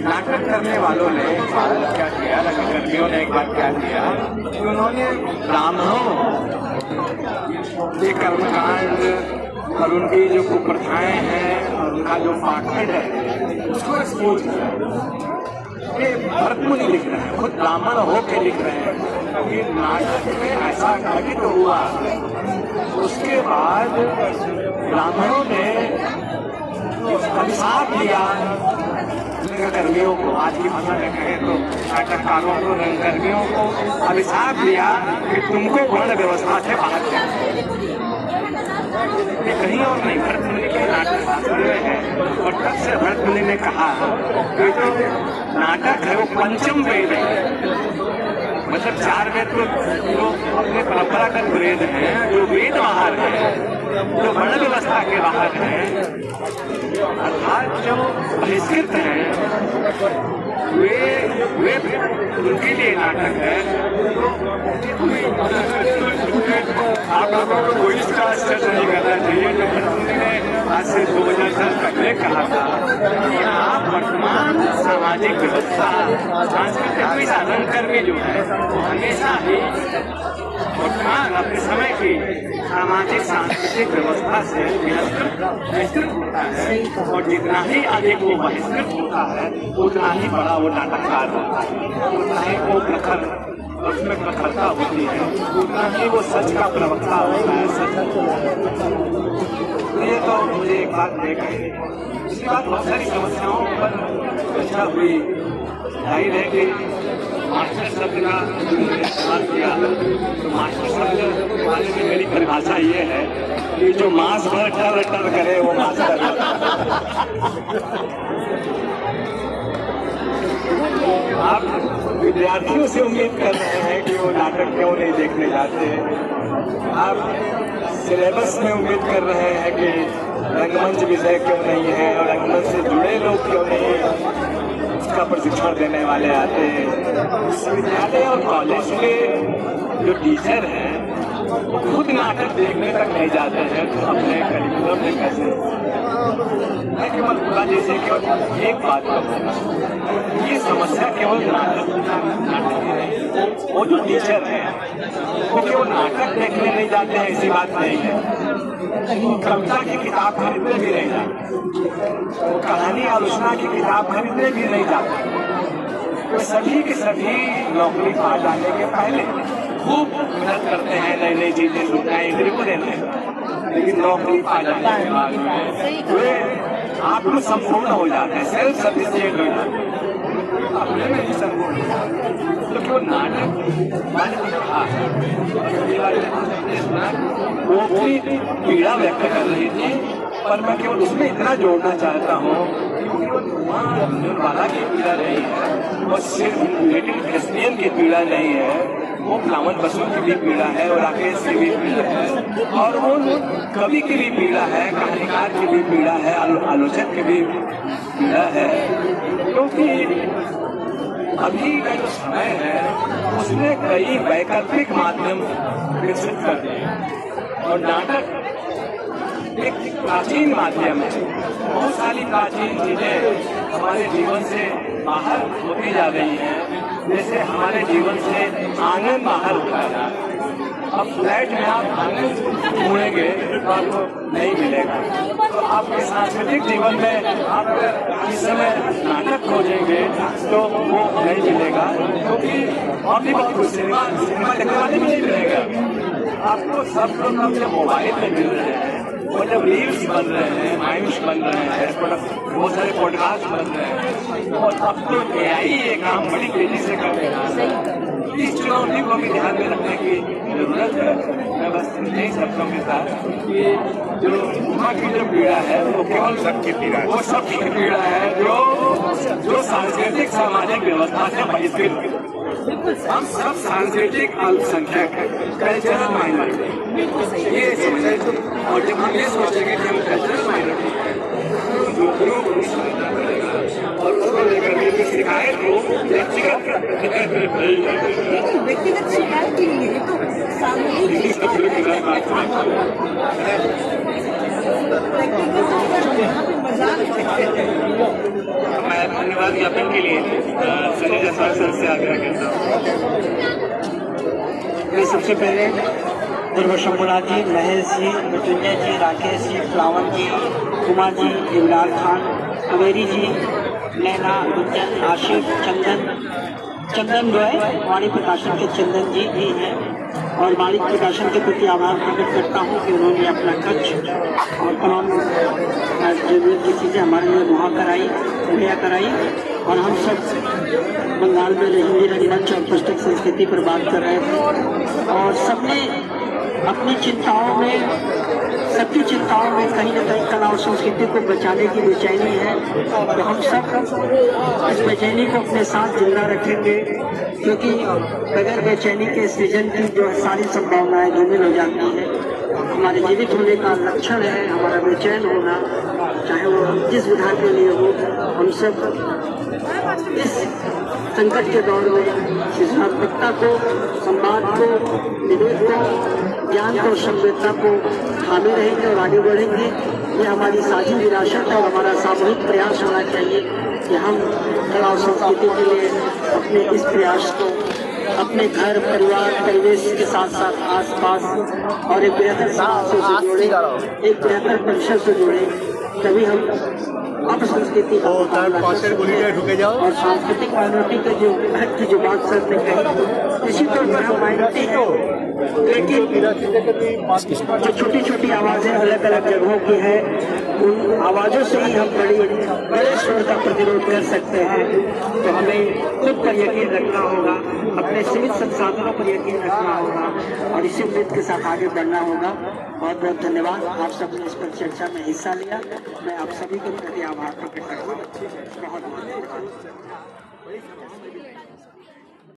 C: नाटक करने वालों ने एक बार क्या किया, रंगकर्मियों ने एक बार क्या किया कि उन्होंने ब्राह्मणों के कर्मकांड और उनकी जो कुप्रथाएं हैं और उनका जो पाखंड है उसको एक्सपोज किया। ये भरत मुनि लिख रहे हैं, खुद ब्राह्मण होकर लिख रहे हैं कि नाटक में ऐसा घटित हुआ। उसके बाद ब्राह्मणों ने अभिशाप दिया रंगकर्मियों को, आज की भाषा में कहें तो नाटककारों को, रंगकर्मियों को अभिशाप दिया कि तुमको वर्ण व्यवस्था से बाहर जाना। ये कहीं और नहीं, भरत मुनि के नाटक शास्त्र में है। और तब से भरत मुनि ने कहा कि जो नाटक है वो पंचम वेद है, मतलब 4 वेद तो जो अपने परंपरागत वेद हैं, जो वेद बाहर है, जो वर्ण व्यवस्था के बाहर है, अर्थात जो बहिष्कृत हैं, वे उनके लिए नाटक है। आप लोगों को कोई इसका आश्चर्य नहीं करना चाहिए। जो भरत मुनि ने आज से 2000 साल पहले कहा था कि आप वर्तमान सामाजिक व्यवस्था, सांस्कृतिक अलंकर्मी जो है वो हमेशा ही वर्तमान अपने समय की सामाजिक सांस्कृतिक व्यवस्था से बहिष्कृत होता है, और जितना ही अधिक वो बहिष्कृत होता है उतना ही बड़ा वो नाटककार होता है, उतना ही वो प्रखर, उसमें प्रखरता होती है, उतना ही वो सच का प्रवक्ता होता है। सच ये तो मुझे एक बात देखी, इसके बाद बहुत सारी समस्याओं पर चर्चा हुई। जाहिर है कि मास्टर शब्द का इस्तेमाल किया, तो मास्टर शब्द के बारे में मेरी परिभाषा ये है कि जो मांस भर टर टर करे वो मास्टर। आप विद्यार्थियों से उम्मीद कर रहे हैं कि वो नाटक क्यों नहीं देखने जाते। आप सिलेबस में उम्मीद कर रहे हैं कि रंगमंच विषय क्यों नहीं है और रंगमंच से जुड़े लोग क्यों नहीं उसका प्रशिक्षण देने वाले आते हैं। विश्वविद्यालय और कॉलेज के जो टीचर हैं वो खुद नाटक देखने तक नहीं जाते हैं, तो अपने करिकुलम में कैसे। मैं केवल पूरा जैसे केवल एक बात कहूँ, ये समस्या केवल नाटक की नहीं, वो जो टीचर हैं वो केवल नाटक देखने नहीं जाते हैं ऐसी बात नहीं है। कविता की किताब खरीदने भी नहीं जाते, कहानी आलोचना की किताब खरीदने भी नहीं जाते। तो सभी के सभी नौकरी पा जाने के पहले खूब मेहनत करते हैं, नई नई चीजें सीखते हैं, इंटरव्यू देते हैं, लेकिन नौकरी पा जाने के बाद वे आत्म संपूर्ण हो जाते हैं, सेल्फ सफिशिएंट हो जाते हैं, अपने में ही संपूर्ण हो जाते हैं। तो क्यों नाटक वो अपनी पीड़ा व्यक्त कर रही थी, पर मैं केवल उसमें इतना जोड़ना चाहता हूँ कि केवल वाला की पीड़ा नहीं है और सिर्फ लिटिल क्रिस्टियन की पीड़ा नहीं है, वो प्लावन बसु की भी पीड़ा है और राकेश की भी पीड़ा है, और वो कवि की भी पीड़ा है, कहानीकार की भी पीड़ा है, आलोचक की भी पीड़ा है। क्योंकि अभी का जो समय है उसमें कई वैकल्पिक माध्यम विकसित कर दिए और नाटक एक प्राचीन माध्यम है। बहुत सारी प्राचीन चीजें हमारे जीवन से बाहर होती जा रही हैं, जैसे हमारे जीवन से आंगन बाहर होता है। अब फ्लैट में आप आंगन ढूंढेंगे तो आपको नहीं मिलेगा, तो आपके सांस्कृतिक जीवन में आप इस समय नाटक खोजेंगे तो वो नहीं मिलेगा, क्योंकि और भी बहुत सिनेमा देखने वाले भी नहीं मिलेगा आपको। सब लोग अब जब मोबाइल में मिल रहे हैं, वो जब रील्स बन रहे हैं, माइम्स बन रहे हैं, बहुत सारे पॉडकास्ट बन रहे हैं, और अब तो AI ये काम बड़ी तेजी से कर रहा है। इस चुनौती को भी ध्यान में रखने की जरूरत है। मैं बस यही शब्दों के साथ कि जो उमा की जो पीड़ा है वो केवल सबकी पीड़ा है, वो सबकी पीड़ा है जो सांस्कृतिक सामाजिक व्यवस्था से बहिष्कृत। हम सब सांस्कृतिक अल्पसंख्यक है, कल्चरल माइनॉरिटी, ये सोचे। और जब हम ये सोचेंगे कि हम कल्चरल माइनॉरिटी है तो दूसरों को नहीं समझना पड़ेगा और उसको लेकर के शिकायत को
F: व्यक्तिगत शिकायत के लिए तो
C: मैं धन्यवाद ज्ञापन के लिए संजय जायसवाल सर से आग्रह करता हूँ। मैं सबसे पहले
J: दुर्गा जी, महेश जी, मृत्युंजय जी, राकेश जी, फ्लावन जी, कुमार जी, इमरान खान, अवेरी जी, नैना, गुंजन, आशिफ, चंदन रॉय, वाणी प्रकाशन के चंदन जी भी हैं और वाणी प्रकाशन के प्रति आभार प्रकट करता हूँ कि उन्होंने अपना खर्च और तमाम जरूरत की चीज़ें हमारे लिए मुहैया कराई और हम सब बंगाल में हिंदी रंगमंच और पुस्तक संस्कृति पर बात कर रहे थे और सबने अपनी चिंताओं में सबकी चिंताओं में कहीं न कहीं कला और संस्कृति को बचाने की बेचैनी है। तो हम सब इस बेचैनी को अपने साथ जिंदा रखेंगे क्योंकि बगैर बेचैनी के सृजन की जो सारी संभावनाएं धूमिल हो जाती है। हमारे जीवित होने का लक्षण है हमारा बेचैन होना, चाहे वो जिस विधा के लिए हो। हम सब इस संकट के दौर में सृजनात्मकता को, संवाद को, विवेक को, ज्ञान को, सभ्यता को थामे रहेंगे और आगे बढ़ेंगे। ये हमारी साझी विरासत और हमारा सामूहिक प्रयास होना चाहिए कि हम कला और संस्कृति के लिए अपने इस प्रयास को अपने घर, परिवार, परिवेश के साथ साथ आसपास और एक बेहतर समाज से जोड़े, एक बेहतर परिसर से जोड़े, तभी हम अब संस्कृति और सांस्कृतिक माइनॉरिटी के जो बात सर ने कही, इसी तो हम माइनॉरिटी है, लेकिन जो छोटी छोटी आवाजें अलग अलग जगहों की है, उन आवाजों से ही हम बड़े स्वर का प्रतिरोध कर सकते हैं। तो हमें खुद पर यकीन रखना होगा, अपने सीमित संसाधनों पर यकीन रखना होगा और इसी उम्मीद के साथ आगे बढ़ना होगा। बहुत बहुत धन्यवाद, आप सबने इस पर चर्चा में हिस्सा लिया। मैं आप सभी के प्रति आभार प्रकट करता हूँ। बहुत बहुत धन्यवाद।